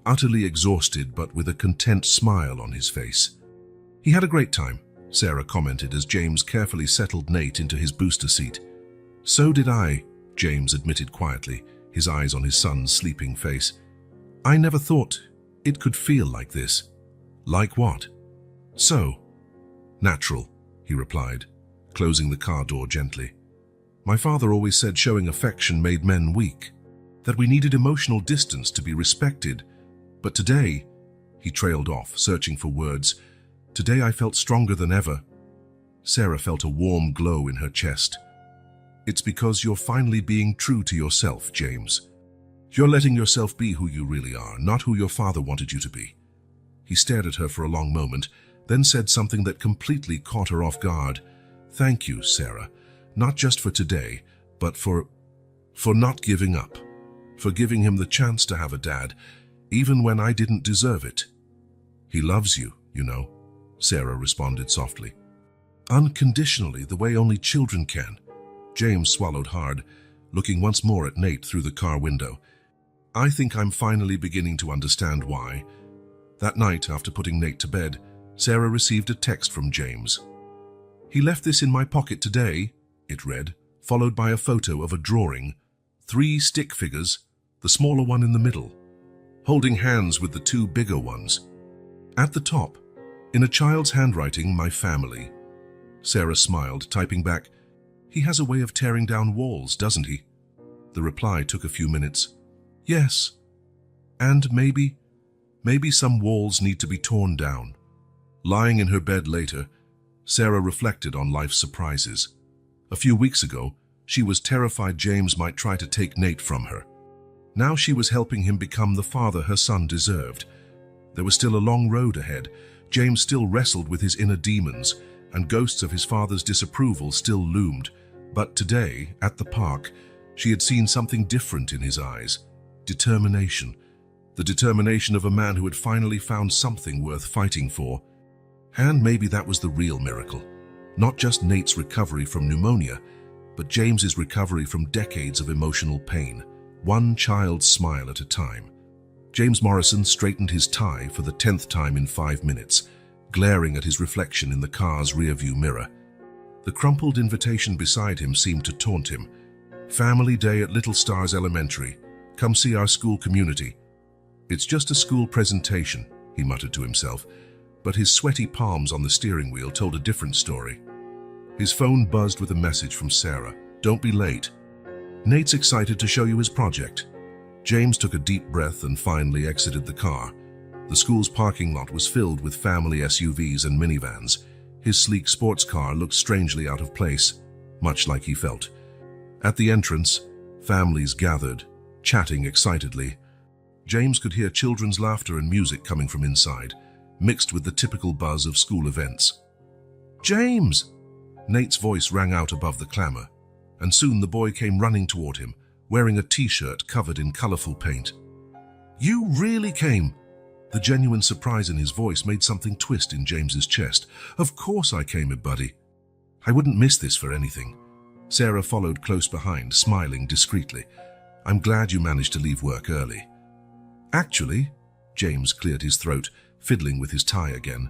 utterly exhausted but with a content smile on his face. "He had a great time," Sarah commented as James carefully settled Nate into his booster seat. "So did I," James admitted quietly, his eyes on his son's sleeping face. "I never thought it could feel like this." "Like what?" "So natural," he replied, closing the car door gently. "My father always said showing affection made men weak, that we needed emotional distance to be respected. But today," he trailed off, searching for words, "today I felt stronger than ever." Sarah felt a warm glow in her chest. "It's because you're finally being true to yourself, James. You're letting yourself be who you really are, not who your father wanted you to be." He stared at her for a long moment, then said something that completely caught her off guard. "Thank you, Sarah, not just for today, but for not giving up, for giving him the chance to have a dad, even when I didn't deserve it." "He loves you, you know," Sarah responded softly. "Unconditionally, the way only children can." James swallowed hard, looking once more at Nate through the car window. "I think I'm finally beginning to understand why." That night, after putting Nate to bed, Sarah received a text from James. "He left this in my pocket today," it read, followed by a photo of a drawing, 3 stick figures, the smaller one in the middle, holding hands with the 2 bigger ones. At the top, in a child's handwriting, "My family." Sarah smiled, typing back, "He has a way of tearing down walls, doesn't he?" The reply took a few minutes. "Yes. And maybe some walls need to be torn down." Lying in her bed later, Sarah reflected on life's surprises. A few weeks ago, she was terrified James might try to take Nate from her. Now she was helping him become the father her son deserved. There was still a long road ahead. James still wrestled with his inner demons, and ghosts of his father's disapproval still loomed. But today, at the park, she had seen something different in his eyes. Determination. The determination of a man who had finally found something worth fighting for. And maybe that was the real miracle. Not just Nate's recovery from pneumonia, but James's recovery from decades of emotional pain, one child's smile at a time. James Morrison straightened his tie for the 10th time in 5 minutes, glaring at his reflection in the car's rearview mirror. The crumpled invitation beside him seemed to taunt him. "Family Day at Little Stars Elementary. Come see our school community." "It's just a school presentation," he muttered to himself, but his sweaty palms on the steering wheel told a different story. His phone buzzed with a message from Sarah. "Don't be late. Nate's excited to show you his project." James took a deep breath and finally exited the car. The school's parking lot was filled with family SUVs and minivans. His sleek sports car looked strangely out of place, much like he felt. At the entrance, families gathered, chatting excitedly. James could hear children's laughter and music coming from inside, mixed with the typical buzz of school events. "James!" Nate's voice rang out above the clamor, and soon the boy came running toward him, wearing a t-shirt covered in colorful paint. "You really came!" The genuine surprise in his voice made something twist in James's chest. "Of course I came, buddy. I wouldn't miss this for anything." Sarah followed close behind, smiling discreetly. "I'm glad you managed to leave work early." "Actually," James cleared his throat, fiddling with his tie again,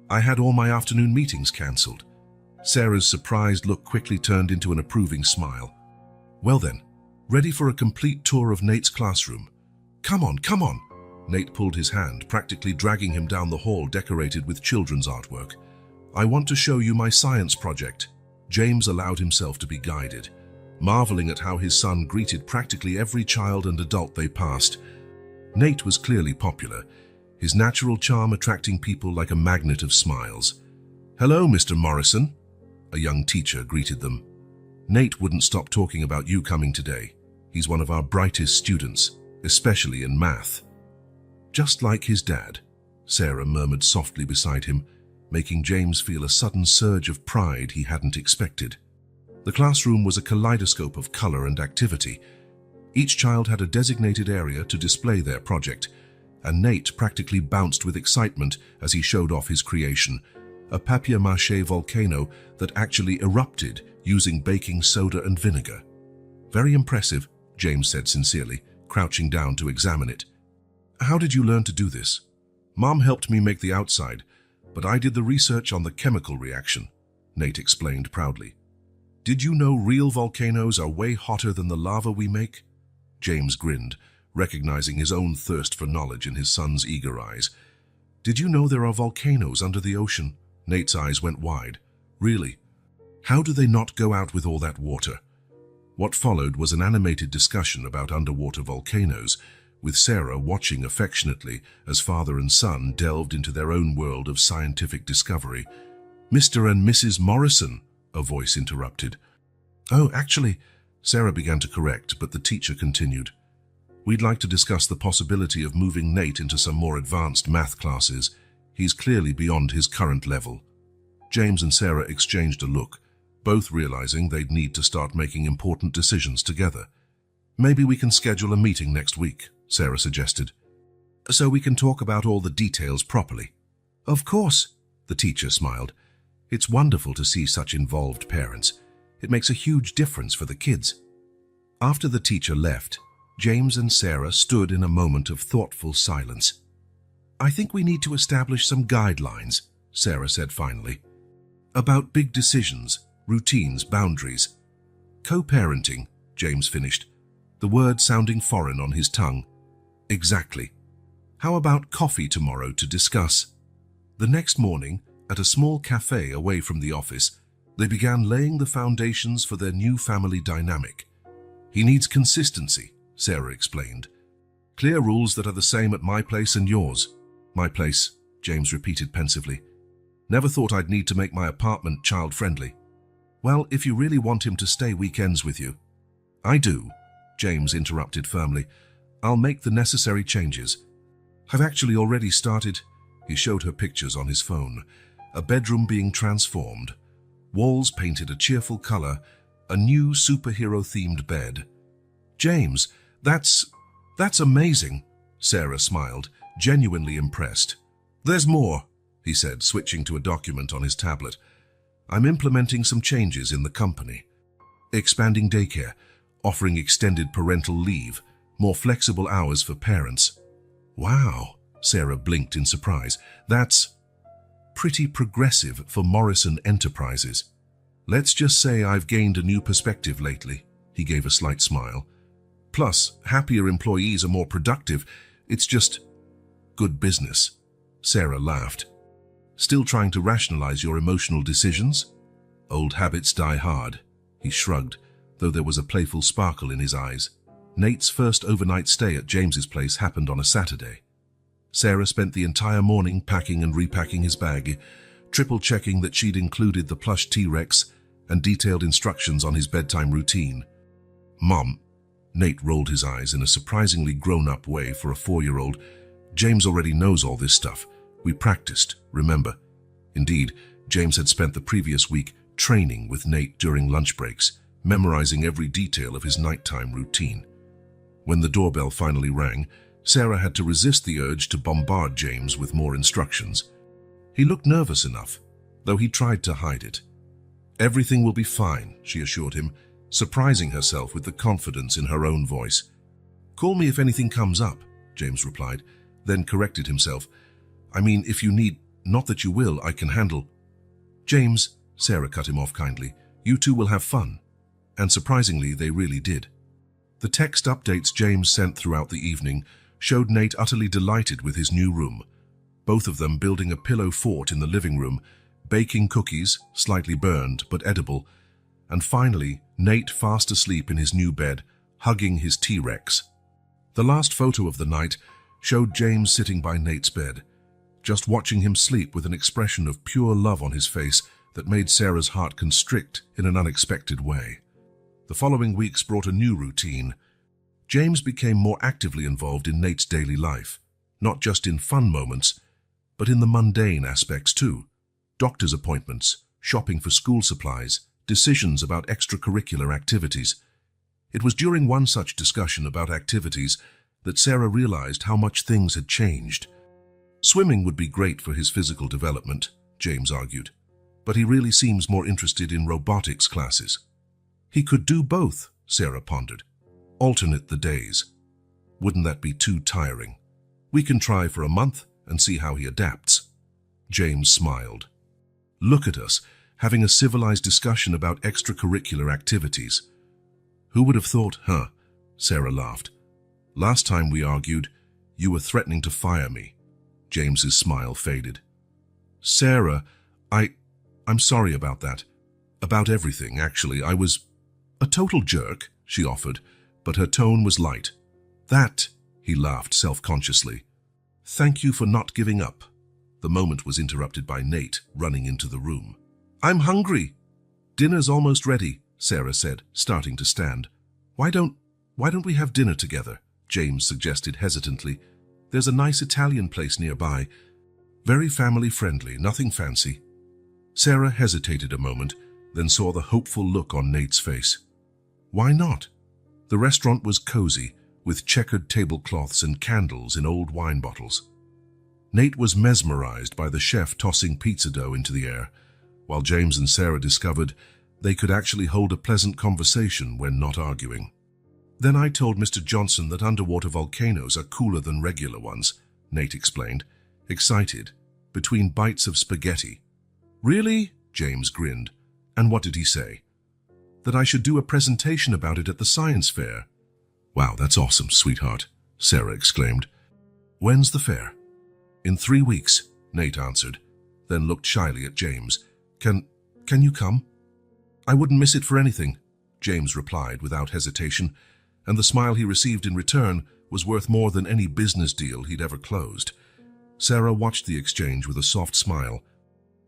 "I had all my afternoon meetings cancelled." Sarah's surprised look quickly turned into an approving smile. "Well then, ready for a complete tour of Nate's classroom?" Come on. Nate pulled his hand, practically dragging him down the hall decorated with children's artwork. "I want to show you my science project." James allowed himself to be guided, marveling at how his son greeted practically every child and adult they passed. Nate was clearly popular, his natural charm attracting people like a magnet of smiles. "Hello, Mr. Morrison," a young teacher greeted them. "Nate wouldn't stop talking about you coming today. He's one of our brightest students, especially in math." "Just like his dad," Sarah murmured softly beside him, making James feel a sudden surge of pride he hadn't expected. The classroom was a kaleidoscope of color and activity. Each child had a designated area to display their project, and Nate practically bounced with excitement as he showed off his creation, a papier-mâché volcano that actually erupted using baking soda and vinegar. "Very impressive," James said sincerely, crouching down to examine it. "How did you learn to do this?" "Mom helped me make the outside, but I did the research on the chemical reaction," Nate explained proudly. "Did you know real volcanoes are way hotter than the lava we make?" James grinned, recognizing his own thirst for knowledge in his son's eager eyes. "Did you know there are volcanoes under the ocean?" Nate's eyes went wide. "Really? How do they not go out with all that water?" What followed was an animated discussion about underwater volcanoes, with Sarah watching affectionately as father and son delved into their own world of scientific discovery. "Mr. and Mrs. Morrison," a voice interrupted. "Oh, actually," Sarah began to correct, but the teacher continued. "We'd like to discuss the possibility of moving Nate into some more advanced math classes. He's clearly beyond his current level." James and Sarah exchanged a look, both realizing they'd need to start making important decisions together. "Maybe we can schedule a meeting next week," Sarah suggested, "so we can talk about all the details properly." "Of course," the teacher smiled. "It's wonderful to see such involved parents. It makes a huge difference for the kids." After the teacher left, James and Sarah stood in a moment of thoughtful silence. "I think we need to establish some guidelines," Sarah said finally. "About big decisions, routines, boundaries." "Co-parenting," James finished, the word sounding foreign on his tongue. "Exactly. How about coffee tomorrow to discuss?" The next morning, at a small cafe away from the office, they began laying the foundations for their new family dynamic. "He needs consistency," Sarah explained. "Clear rules that are the same at my place and yours." "My place," James repeated pensively. "Never thought I'd need to make my apartment child-friendly." "Well, if you really want him to stay weekends with you." "I do," James interrupted firmly. "I'll make the necessary changes. I've actually already started." He showed her pictures on his phone. A bedroom being transformed. Walls painted a cheerful color. A new superhero-themed bed. "James, that's amazing," Sarah smiled, genuinely impressed. "There's more," he said, switching to a document on his tablet. "I'm implementing some changes in the company. Expanding daycare, offering extended parental leave, more flexible hours for parents." "Wow," Sarah blinked in surprise. "That's pretty progressive for Morrison Enterprises." "Let's just say I've gained a new perspective lately," he gave a slight smile. "Plus, happier employees are more productive. It's just good business." Sarah laughed. "Still trying to rationalize your emotional decisions?" "Old habits die hard," he shrugged, though there was a playful sparkle in his eyes. Nate's first overnight stay at James's place happened on a Saturday. Sarah spent the entire morning packing and repacking his bag, triple-checking that she'd included the plush T-Rex and detailed instructions on his bedtime routine. "Mom," Nate rolled his eyes in a surprisingly grown-up way for a 4-year-old. "James already knows all this stuff. We practiced, remember?" Indeed, James had spent the previous week training with Nate during lunch breaks, memorizing every detail of his nighttime routine. When the doorbell finally rang, Sarah had to resist the urge to bombard James with more instructions. He looked nervous enough, though he tried to hide it. "Everything will be fine," she assured him, surprising herself with the confidence in her own voice. "Call me if anything comes up," James replied, then corrected himself. "I mean, if you need, not that you will, I can handle." "James," Sarah cut him off kindly, "you two will have fun." And surprisingly, they really did. The text updates James sent throughout the evening showed Nate utterly delighted with his new room, both of them building a pillow fort in the living room, baking cookies, slightly burned but edible, and finally, Nate fast asleep in his new bed, hugging his T-Rex. The last photo of the night showed James sitting by Nate's bed, just watching him sleep with an expression of pure love on his face that made Sarah's heart constrict in an unexpected way. The following weeks brought a new routine. James became more actively involved in Nate's daily life, not just in fun moments, but in the mundane aspects too. Doctor's appointments, shopping for school supplies, decisions about extracurricular activities. It was during one such discussion about activities that Sarah realized how much things had changed. Swimming would be great for his physical development, James argued, but he really seems more interested in robotics classes. He could do both, Sarah pondered. Alternate the days. Wouldn't that be too tiring? We can try for a month and see how he adapts. James smiled. Look at us, having a civilized discussion about extracurricular activities. Who would have thought, huh? Sarah laughed. Last time we argued, you were threatening to fire me. James's smile faded. Sarah, I'm sorry about that. About everything, actually. I was a total jerk, she offered, but her tone was light. That, he laughed self-consciously. Thank you for not giving up. The moment was interrupted by Nate running into the room. I'm hungry. Dinner's almost ready, Sarah said, starting to stand. Why don't we have dinner together? James suggested hesitantly. There's a nice Italian place nearby. Very family-friendly, nothing fancy. Sarah hesitated a moment, then saw the hopeful look on Nate's face. Why not? The restaurant was cozy, with checkered tablecloths and candles in old wine bottles. Nate was mesmerized by the chef tossing pizza dough into the air, while James and Sarah discovered they could actually hold a pleasant conversation when not arguing. Then I told Mr. Johnson that underwater volcanoes are cooler than regular ones, Nate explained, excited, between bites of spaghetti. Really? James grinned. And what did he say? That I should do a presentation about it at the science fair. Wow, that's awesome, sweetheart, Sarah exclaimed. When's the fair? In 3 weeks, Nate answered, then looked shyly at James. Can you come? I wouldn't miss it for anything, James replied without hesitation, and the smile he received in return was worth more than any business deal he'd ever closed. Sarah watched the exchange with a soft smile.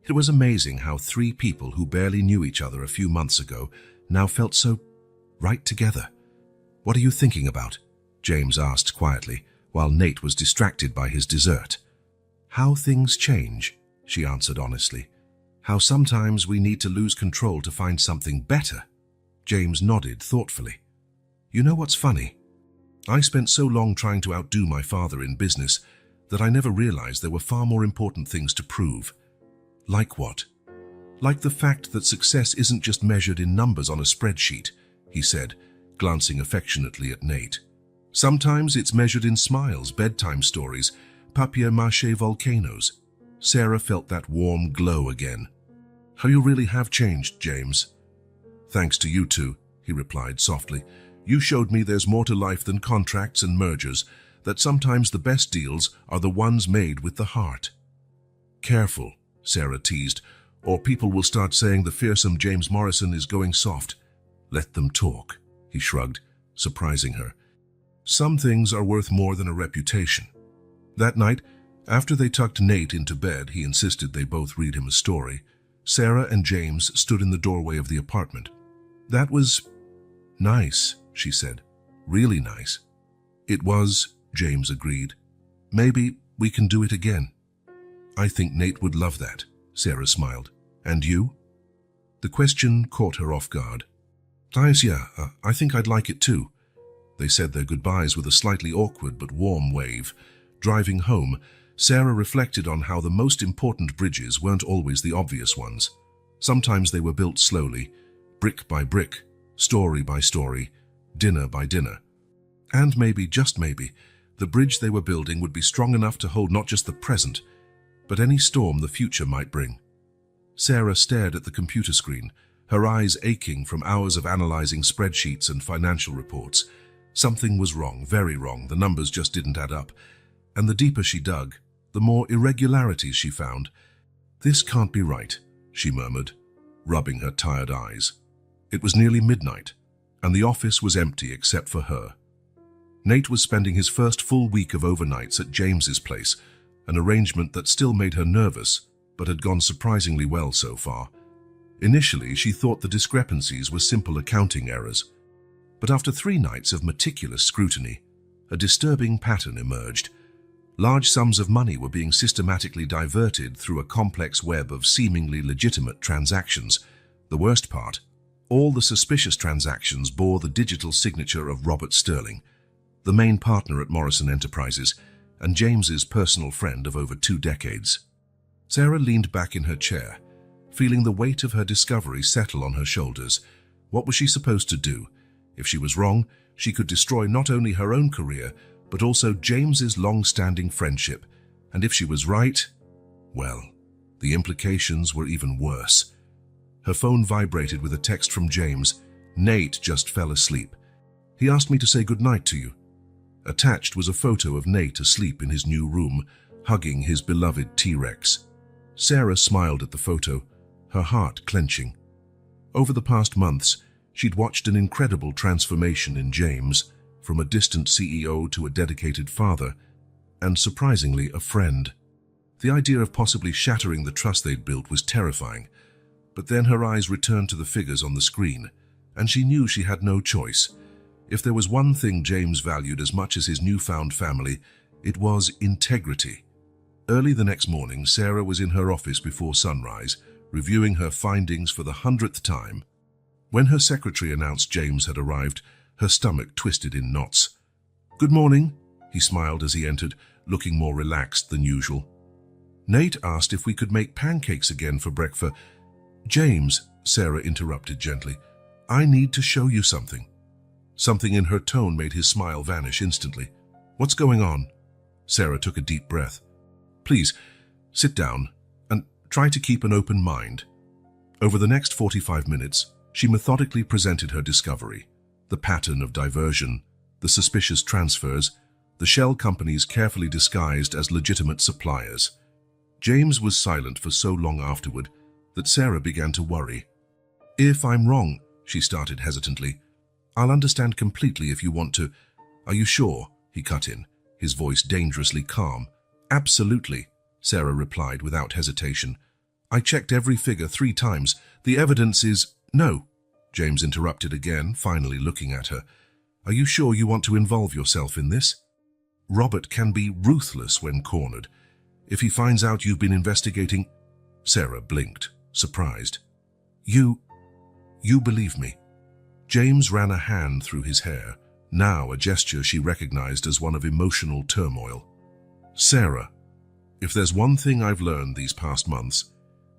It was amazing how 3 people who barely knew each other a few months ago now felt so right together. What are you thinking about? James asked quietly, while Nate was distracted by his dessert. How things change, she answered honestly. How sometimes we need to lose control to find something better. James nodded thoughtfully. You know what's funny? I spent so long trying to outdo my father in business that I never realized there were far more important things to prove. Like what? Like the fact that success isn't just measured in numbers on a spreadsheet, he said, glancing affectionately at Nate. Sometimes it's measured in smiles, bedtime stories, papier-mâché volcanoes. Sarah felt that warm glow again. How you really have changed, James. Thanks to you two, he replied softly. You showed me there's more to life than contracts and mergers, that sometimes the best deals are the ones made with the heart. Careful, Sarah teased, or people will start saying the fearsome James Morrison is going soft. Let them talk, he shrugged, surprising her. Some things are worth more than a reputation. That night, after they tucked Nate into bed, he insisted they both read him a story. Sarah and James stood in the doorway of the apartment. That was nice, she said. Really nice. It was, James agreed. Maybe we can do it again. I think Nate would love that, Sarah smiled. And you? The question caught her off guard. Yeah, I think I'd like it too. They said their goodbyes with a slightly awkward but warm wave. Driving home, Sarah reflected on how the most important bridges weren't always the obvious ones. Sometimes they were built slowly, brick by brick, story by story, dinner by dinner. And maybe, just maybe, the bridge they were building would be strong enough to hold not just the present, but any storm the future might bring. Sarah stared at the computer screen, her eyes aching from hours of analyzing spreadsheets and financial reports. Something was wrong, very wrong. The numbers just didn't add up. And the deeper she dug, the more irregularities she found. This can't be right, she murmured, rubbing her tired eyes. It was nearly midnight, and the office was empty except for her. Nate was spending his first full week of overnights at James's place, an arrangement that still made her nervous, but had gone surprisingly well so far. Initially, she thought the discrepancies were simple accounting errors. But after 3 nights of meticulous scrutiny, a disturbing pattern emerged. Large sums of money were being systematically diverted through a complex web of seemingly legitimate transactions. The worst part, All the suspicious transactions bore the digital signature of Robert Sterling, the main partner at Morrison Enterprises, and James's personal friend of over 2 decades. Sarah leaned back in her chair, feeling the weight of her discovery settle on her shoulders. What was she supposed to do? If she was wrong, she could destroy not only her own career, but also James's long-standing friendship. And if she was right, well, the implications were even worse. Her phone vibrated with a text from James. "Nate just fell asleep. He asked me to say goodnight to you." Attached was a photo of Nate asleep in his new room, hugging his beloved T-Rex. Sarah smiled at the photo, her heart clenching. Over the past months, she'd watched an incredible transformation in James, from a distant CEO to a dedicated father, and surprisingly, a friend. The idea of possibly shattering the trust they'd built was terrifying, but then her eyes returned to the figures on the screen, and she knew she had no choice. If there was one thing James valued as much as his newfound family, it was integrity. Early the next morning, Sarah was in her office before sunrise, reviewing her findings for the 100th time. When her secretary announced James had arrived, her stomach twisted in knots. "Good morning," he smiled as he entered, looking more relaxed than usual. "Nate asked if we could make pancakes again for breakfast." "James," Sarah interrupted gently, "I need to show you something." Something in her tone made his smile vanish instantly. "What's going on?" Sarah took a deep breath. "Please, sit down and try to keep an open mind." Over the next 45 minutes, she methodically presented her discovery: the pattern of diversion, the suspicious transfers, the shell companies carefully disguised as legitimate suppliers. James was silent for so long afterward that Sarah began to worry. "If I'm wrong," she started hesitantly, "I'll understand completely if you want to." "Are you sure?" he cut in, his voice dangerously calm. "Absolutely," Sarah replied without hesitation. "I checked every figure 3 times. The evidence is—" "No," James interrupted again, finally looking at her. "Are you sure you want to involve yourself in this? Robert can be ruthless when cornered. If he finds out you've been investigating—" Sarah blinked, surprised. You believe me?" James ran a hand through his hair, now a gesture she recognized as one of emotional turmoil. "Sarah, if there's one thing I've learned these past months,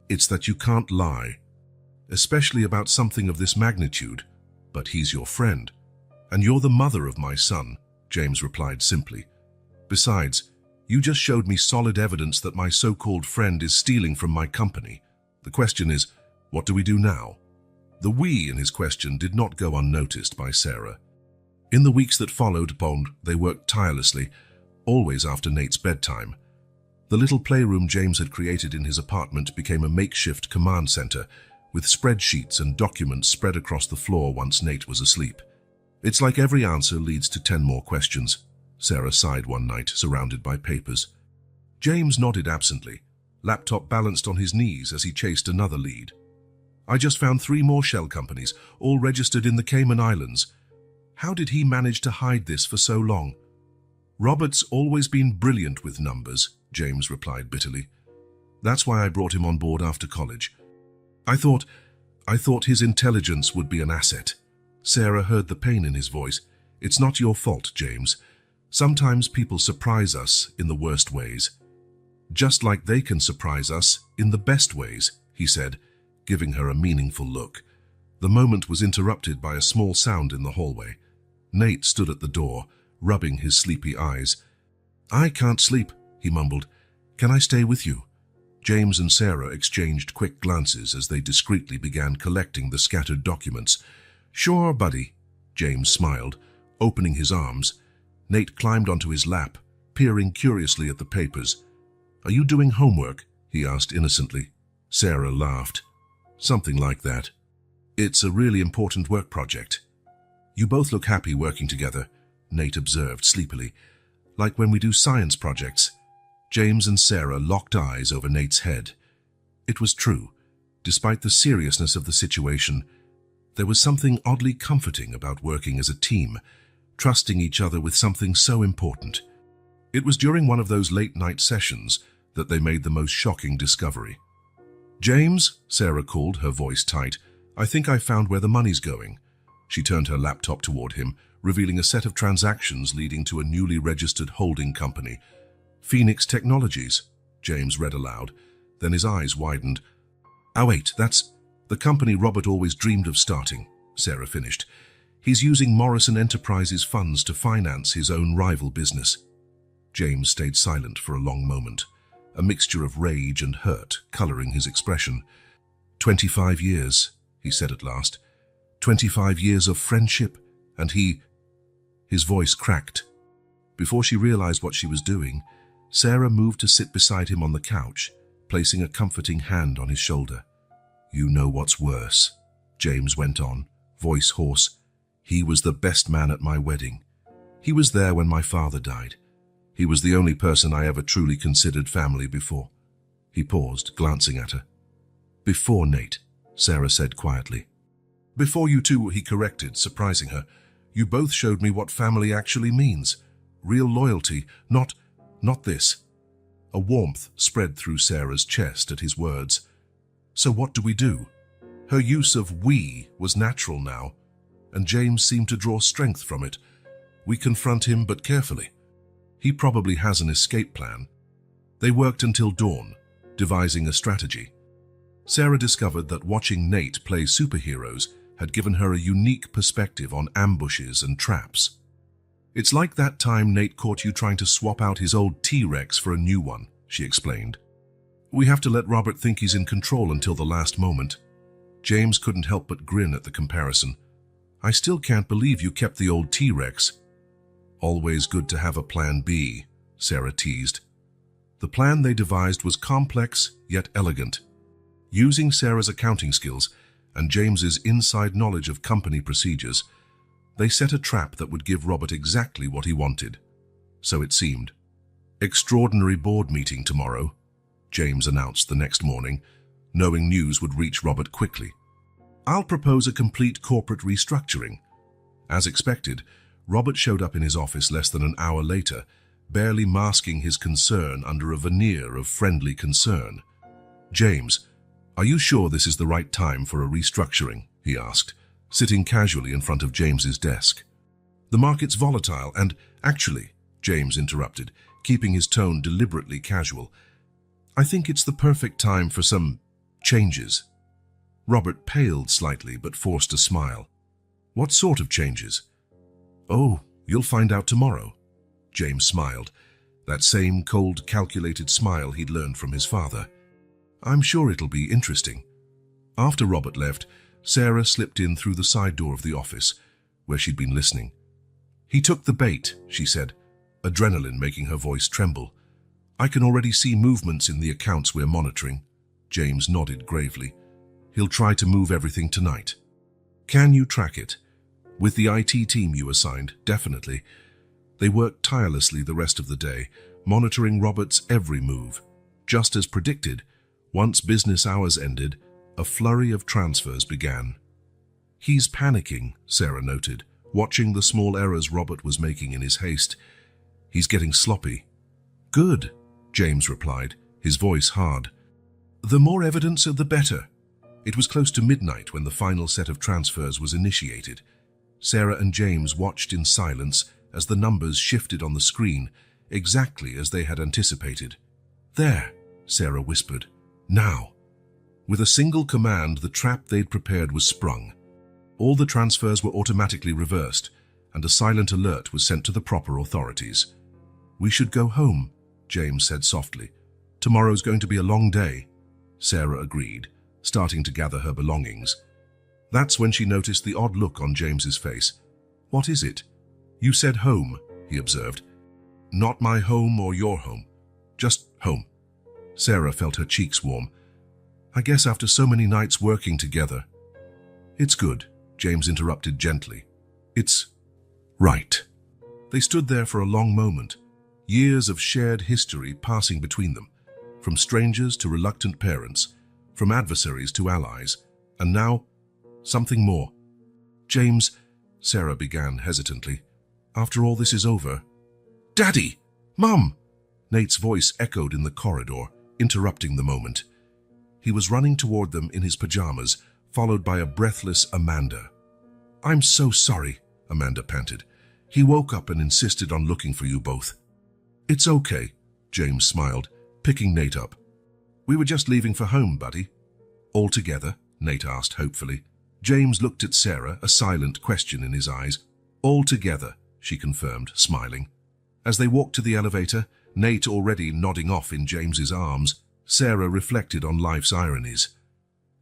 it's that you can't lie, especially about something of this magnitude. But he's your friend, and you're the mother of my son," James replied simply. "Besides, you just showed me solid evidence that my so-called friend is stealing from my company. The question is, what do we do now?" The "we" in his question did not go unnoticed by Sarah. In the weeks that followed Bond, they worked tirelessly, always after Nate's bedtime. The little playroom James had created in his apartment became a makeshift command center, with spreadsheets and documents spread across the floor once Nate was asleep. "It's like every answer leads to 10 more questions," Sarah sighed one night, surrounded by papers. James nodded absently, laptop balanced on his knees as he chased another lead. "I just found 3 more shell companies, all registered in the Cayman Islands. How did he manage to hide this for so long?" "Robert's always been brilliant with numbers," James replied bitterly. "That's why I brought him on board after college. I thought his intelligence would be an asset." Sarah heard the pain in his voice. "It's not your fault, James. Sometimes people surprise us in the worst ways. Just like they can surprise us in the best ways," he said, giving her a meaningful look. The moment was interrupted by a small sound in the hallway. Nate stood at the door, rubbing his sleepy eyes. "I can't sleep," he mumbled. "Can I stay with you?" James and Sarah exchanged quick glances as they discreetly began collecting the scattered documents. "Sure, buddy," James smiled, opening his arms. Nate climbed onto his lap, peering curiously at the papers. "Are you doing homework?" he asked innocently. Sarah laughed. "Something like that. It's a really important work project." "You both look happy working together," Nate observed sleepily. "Like when we do science projects." James and Sarah locked eyes over Nate's head. It was true. Despite the seriousness of the situation, there was something oddly comforting about working as a team, trusting each other with something so important. It was during one of those late-night sessions that they made the most shocking discovery. "James," Sarah called, her voice tight, I think I found where the money's going. She turned her laptop toward him, revealing a set of transactions leading to a newly registered holding company. Phoenix Technologies, James read aloud. Then his eyes widened. Oh wait, that's the company Robert always dreamed of starting, Sarah finished. He's using Morrison Enterprises funds to finance his own rival business. James stayed silent for a long moment, a mixture of rage and hurt coloring his expression. 25 years, he said at last. 25 years of friendship, and His voice cracked. Before she realized what she was doing, Sarah moved to sit beside him on the couch, placing a comforting hand on his shoulder. You know what's worse, James went on, voice hoarse. He was the best man at my wedding. He was there when my father died. He was the only person I ever truly considered family before. He paused, glancing at her. Before Nate, Sarah said quietly. Before you two, he corrected, surprising her. You both showed me what family actually means. Real loyalty, not this. A warmth spread through Sarah's chest at his words. So what do we do? Her use of we was natural now, and James seemed to draw strength from it. We confront him, but carefully. He probably has an escape plan. They worked until dawn, devising a strategy. Sarah discovered that watching Nate play superheroes had given her a unique perspective on ambushes and traps. It's like that time Nate caught you trying to swap out his old T-Rex for a new one, she explained. We have to let Robert think he's in control until the last moment. James couldn't help but grin at the comparison. I still can't believe you kept the old T-Rex. Always good to have a plan B, Sarah teased. The plan they devised was complex yet elegant. Using Sarah's accounting skills and James's inside knowledge of company procedures, they set a trap that would give Robert exactly what he wanted. So it seemed. Extraordinary board meeting tomorrow, James announced the next morning, knowing news would reach Robert quickly. I'll propose a complete corporate restructuring. As expected, Robert showed up in his office less than an hour later, barely masking his concern under a veneer of friendly concern. James, are you sure this is the right time for a restructuring? He asked, sitting casually in front of James's desk. The market's volatile and, actually, James interrupted, keeping his tone deliberately casual, I think it's the perfect time for some changes. Robert paled slightly but forced a smile. What sort of changes? Oh, you'll find out tomorrow. James smiled, that same cold, calculated smile he'd learned from his father. I'm sure it'll be interesting. After Robert left, Sarah slipped in through the side door of the office, where she'd been listening. He took the bait, she said, adrenaline making her voice tremble. I can already see movements in the accounts we're monitoring. James nodded gravely. He'll try to move everything tonight. Can you track it? With the IT team you assigned, definitely. They worked tirelessly the rest of the day, monitoring Robert's every move. Just as predicted, once business hours ended, a flurry of transfers began. He's panicking, Sarah noted, watching the small errors Robert was making in his haste. He's getting sloppy. Good, James replied, his voice hard. The more evidence, the better. It was close to midnight when the final set of transfers was initiated. Sarah and James watched in silence as the numbers shifted on the screen, exactly as they had anticipated. There, Sarah whispered. Now. With a single command, the trap they'd prepared was sprung. All the transfers were automatically reversed, and a silent alert was sent to the proper authorities. We should go home, James said softly. Tomorrow's going to be a long day. Sarah agreed, starting to gather her belongings. That's when she noticed the odd look on James's face. What is it? You said home, he observed. Not my home or your home. Just home. Sarah felt her cheeks warm. I guess after so many nights working together. It's good, James interrupted gently. It's right. They stood there for a long moment, years of shared history passing between them, from strangers to reluctant parents, from adversaries to allies, and now, something more. James, Sarah began hesitantly, after all this is over. Daddy! Mum! Nate's voice echoed in the corridor, interrupting the moment. He was running toward them in his pajamas, followed by a breathless Amanda. "I'm so sorry," Amanda panted. "He woke up and insisted on looking for you both." "It's okay," James smiled, picking Nate up. "We were just leaving for home, buddy." "All together?" Nate asked hopefully. James looked at Sarah, a silent question in his eyes. "All together," she confirmed, smiling. As they walked to the elevator, Nate already nodding off in James's arms, Sarah reflected on life's ironies.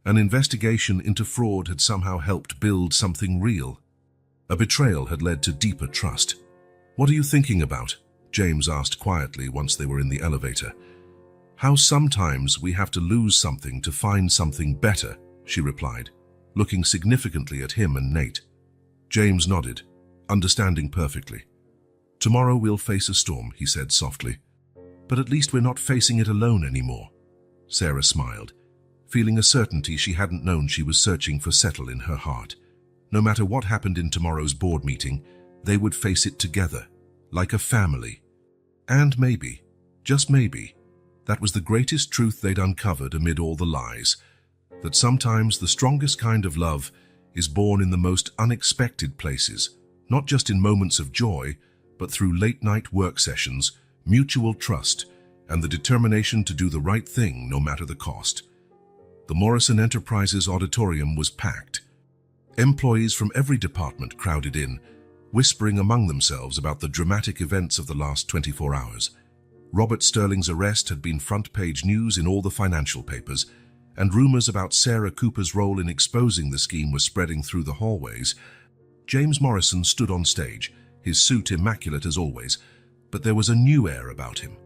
An investigation into fraud had somehow helped build something real. A betrayal had led to deeper trust. "What are you thinking about?" James asked quietly once they were in the elevator. "How sometimes we have to lose something to find something better," she replied, looking significantly at him and Nate. James nodded, understanding perfectly. "Tomorrow we'll face a storm," he said softly. "But at least we're not facing it alone anymore." Sarah smiled, feeling a certainty she hadn't known she was searching for settle in her heart. No matter what happened in tomorrow's board meeting, they would face it together, like a family. And maybe, just maybe, that was the greatest truth they'd uncovered amid all the lies, that sometimes the strongest kind of love is born in the most unexpected places, not just in moments of joy, but through late-night work sessions, mutual trust, and the determination to do the right thing no matter the cost. The Morrison Enterprises auditorium was packed. Employees from every department crowded in, whispering among themselves about the dramatic events of the last 24 hours. Robert Sterling's arrest had been front-page news in all the financial papers, and rumors about Sarah Cooper's role in exposing the scheme were spreading through the hallways. James Morrison stood on stage, his suit immaculate as always, but there was a new air about him,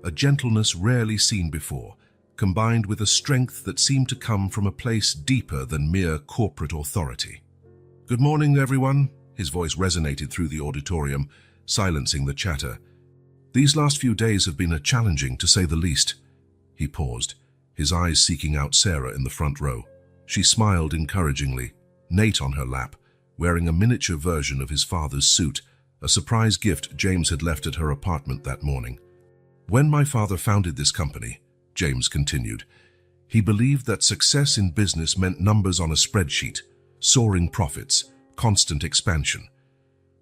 a gentleness rarely seen before, combined with a strength that seemed to come from a place deeper than mere corporate authority. "Good morning, everyone," his voice resonated through the auditorium, silencing the chatter. "These last few days have been challenging, to say the least." He paused, his eyes seeking out Sarah in the front row. She smiled encouragingly, Nate on her lap, wearing a miniature version of his father's suit, a surprise gift James had left at her apartment that morning. "When my father founded this company," James continued, "he believed that success in business meant numbers on a spreadsheet, soaring profits, constant expansion.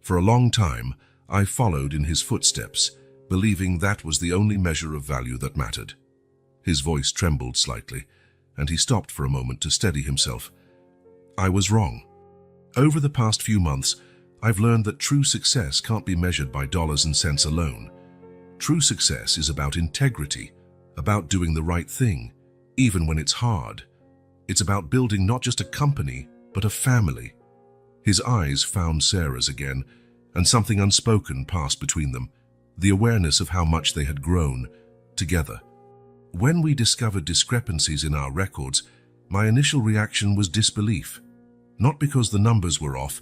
For a long time, I followed in his footsteps, believing that was the only measure of value that mattered." His voice trembled slightly, and he stopped for a moment to steady himself. "I was wrong. Over the past few months, I've learned that true success can't be measured by dollars and cents alone. True success is about integrity, about doing the right thing, even when it's hard. It's about building not just a company, but a family." His eyes found Sarah's again, and something unspoken passed between them, the awareness of how much they had grown together. "When we discovered discrepancies in our records, my initial reaction was disbelief. Not because the numbers were off,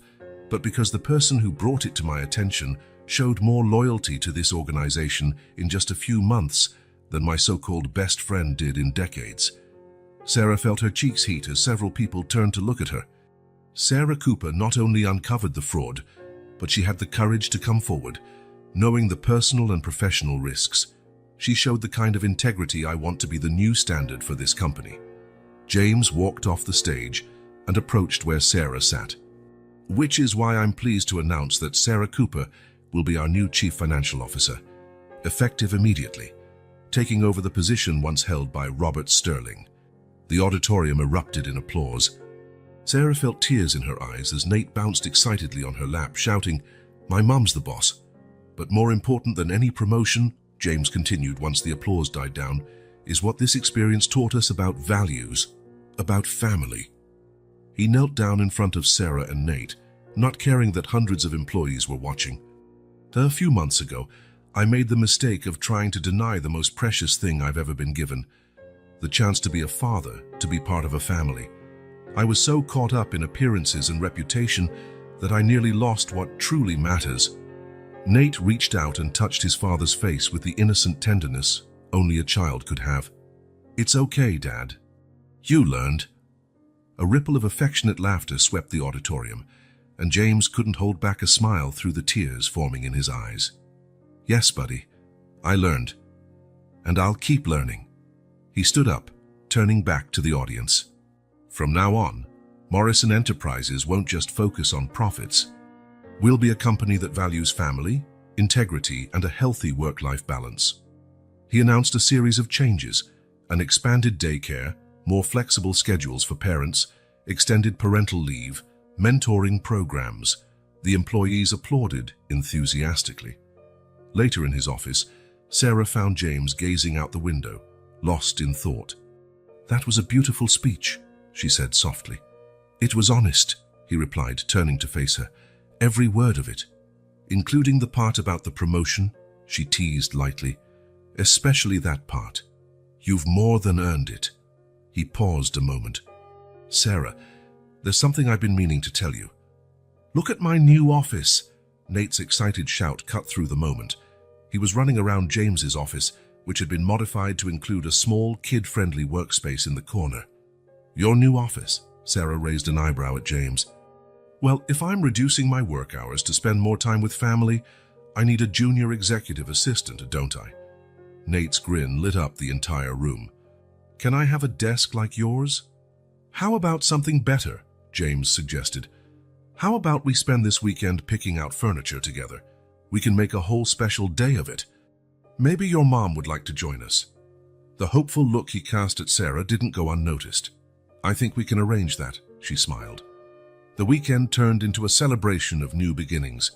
but because the person who brought it to my attention showed more loyalty to this organization in just a few months than my so-called best friend did in decades." Sarah felt her cheeks heat as several people turned to look at her. Sarah Cooper not only uncovered the fraud, but she had the courage to come forward, knowing the personal and professional risks. She showed the kind of integrity I want to be the new standard for this company. James walked off the stage and approached where Sarah sat. "Which is why I'm pleased to announce that Sarah Cooper will be our new Chief Financial Officer, effective immediately, taking over the position once held by Robert Sterling." The auditorium erupted in applause. Sarah felt tears in her eyes as Nate bounced excitedly on her lap, shouting, "My mum's the boss." "But more important than any promotion," James continued once the applause died down, "is what this experience taught us about values, about family." He knelt down in front of Sarah and Nate, not caring that hundreds of employees were watching. "A few months ago, I made the mistake of trying to deny the most precious thing I've ever been given, the chance to be a father, to be part of a family. I was so caught up in appearances and reputation that I nearly lost what truly matters." Nate reached out and touched his father's face with the innocent tenderness only a child could have. "It's okay, Dad. You learned." A ripple of affectionate laughter swept the auditorium, and James couldn't hold back a smile through the tears forming in his eyes. "Yes, buddy, I learned. And I'll keep learning." He stood up, turning back to the audience. "From now on, Morrison Enterprises won't just focus on profits. We'll be a company that values family, integrity, and a healthy work-life balance. He announced a series of changes: an expanded daycare, more flexible schedules for parents, extended parental leave, mentoring programs. The employees applauded enthusiastically. Later in his office, Sarah found James gazing out the window, lost in thought. "That was a beautiful speech," she said softly. "It was honest," he replied, turning to face her. "Every word of it. Including the part about the promotion," she teased lightly. "Especially that part. You've more than earned it." He paused a moment. "Sarah, there's something I've been meaning to tell you." "Look at my new office!" Nate's excited shout cut through the moment. He was running around James's office, which had been modified to include a small, kid-friendly workspace in the corner. "Your new office?" Sarah raised an eyebrow at James. "Well, if I'm reducing my work hours to spend more time with family, I need a junior executive assistant, don't I?" Nate's grin lit up the entire room. "Can I have a desk like yours?" "How about something better?" James suggested. "How about we spend this weekend picking out furniture together? We can make a whole special day of it. Maybe your mom would like to join us." The hopeful look he cast at Sarah didn't go unnoticed. "I think we can arrange that," she smiled. The weekend turned into a celebration of new beginnings.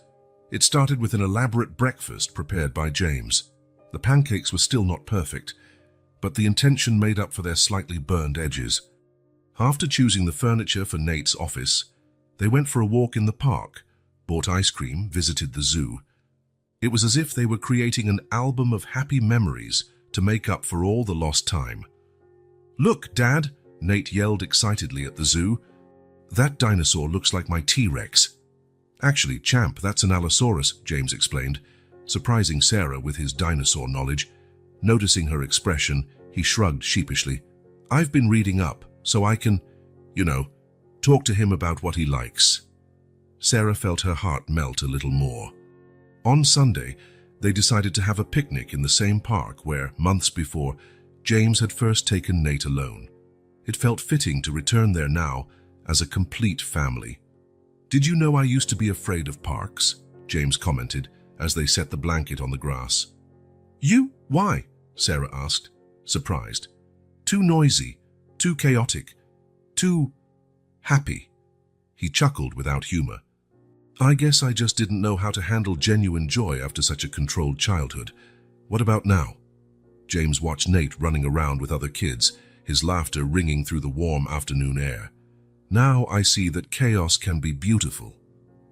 It started with an elaborate breakfast prepared by James. The pancakes were still not perfect, but the intention made up for their slightly burned edges. After choosing the furniture for Nate's office, they went for a walk in the park, bought ice cream, visited the zoo. It was as if they were creating an album of happy memories to make up for all the lost time. "Look, Dad!" Nate yelled excitedly at the zoo. "That dinosaur looks like my T-Rex." "Actually, Champ, that's an Allosaurus," James explained, surprising Sarah with his dinosaur knowledge. Noticing her expression, he shrugged sheepishly. "I've been reading up, so I can, talk to him about what he likes." Sarah felt her heart melt a little more. On Sunday, they decided to have a picnic in the same park where, months before, James had first taken Nate alone. It felt fitting to return there now as a complete family. "Did you know I used to be afraid of parks?" James commented as they set the blanket on the grass. "You? Why?" Sarah asked, surprised. "Too noisy, too chaotic, too happy." He chuckled without humor. "I guess I just didn't know how to handle genuine joy after such a controlled childhood. What about now?" James watched Nate running around with other kids, his laughter ringing through the warm afternoon air. "Now I see that chaos can be beautiful.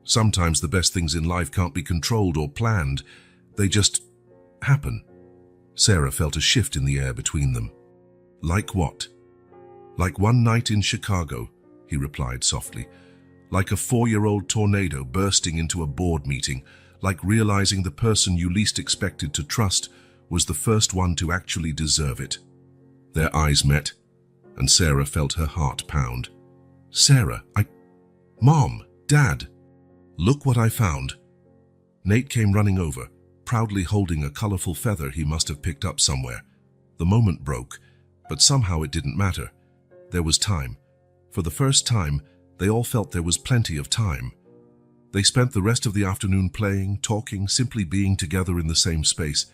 Sometimes the best things in life can't be controlled or planned. They just happen." Sarah felt a shift in the air between them. "Like what?" "Like one night in Chicago," he replied softly. "Like a 4-year-old tornado bursting into a board meeting, like realizing the person you least expected to trust was the first one to actually deserve it." Their eyes met, and Sarah felt her heart pound. "Sarah, Mom, Dad, look what I found." Nate came running over, proudly holding a colorful feather he must have picked up somewhere. The moment broke, but somehow it didn't matter. There was time. For the first time, they all felt there was plenty of time. They spent the rest of the afternoon playing, talking, simply being together in the same space.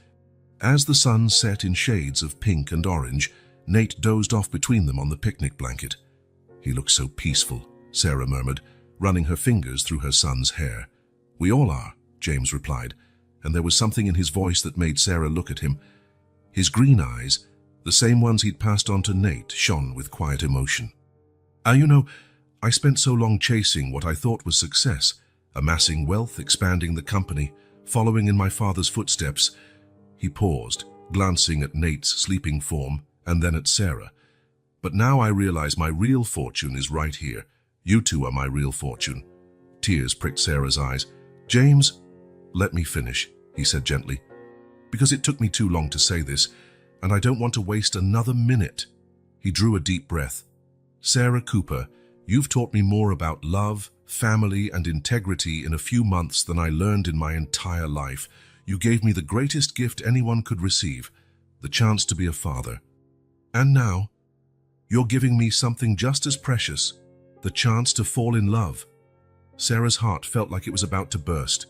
As the sun set in shades of pink and orange, Nate dozed off between them on the picnic blanket. "He looks so peaceful," Sarah murmured, running her fingers through her son's hair. "We all are," James replied, and there was something in his voice that made Sarah look at him. His green eyes, the same ones he'd passed on to Nate, shone with quiet emotion. I spent so long chasing what I thought was success, amassing wealth, expanding the company, following in my father's footsteps." He paused, glancing at Nate's sleeping form and then at Sarah. "But now I realize my real fortune is right here. You two are my real fortune." Tears pricked Sarah's eyes. "James, let me finish," he said gently, "because it took me too long to say this, and I don't want to waste another minute." He drew a deep breath. "Sarah Cooper, you've taught me more about love, family, and integrity in a few months than I learned in my entire life. You gave me the greatest gift anyone could receive, the chance to be a father. And now, you're giving me something just as precious, The chance to fall in love. Sarah's heart felt like it was about to burst.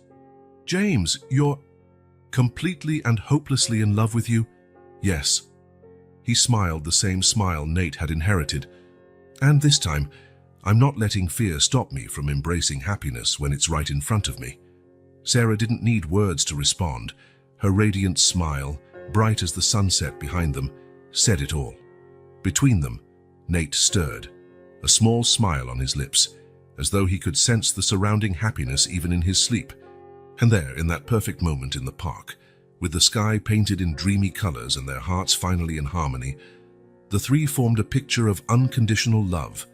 James, you're completely and hopelessly in love with you? Yes. He smiled the same smile Nate had inherited. And this time, I'm not letting fear stop me from embracing happiness when it's right in front of me. Sarah didn't need words to respond. Her radiant smile, bright as the sunset behind them, said it all. Between them, Nate stirred, a small smile on his lips, as though he could sense the surrounding happiness even in his sleep. And there, in that perfect moment in the park, with the sky painted in dreamy colors and their hearts finally in harmony, the three formed a picture of unconditional love.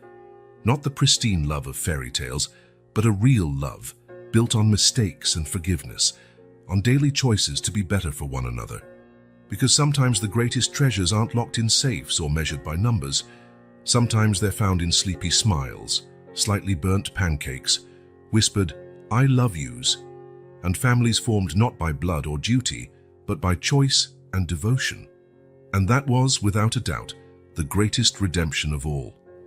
Not the pristine love of fairy tales, but a real love, built on mistakes and forgiveness, on daily choices to be better for one another. Because sometimes the greatest treasures aren't locked in safes or measured by numbers. Sometimes they're found in sleepy smiles, slightly burnt pancakes, whispered, "I love yous," and families formed not by blood or duty, but by choice and devotion. And that was, without a doubt, the greatest redemption of all.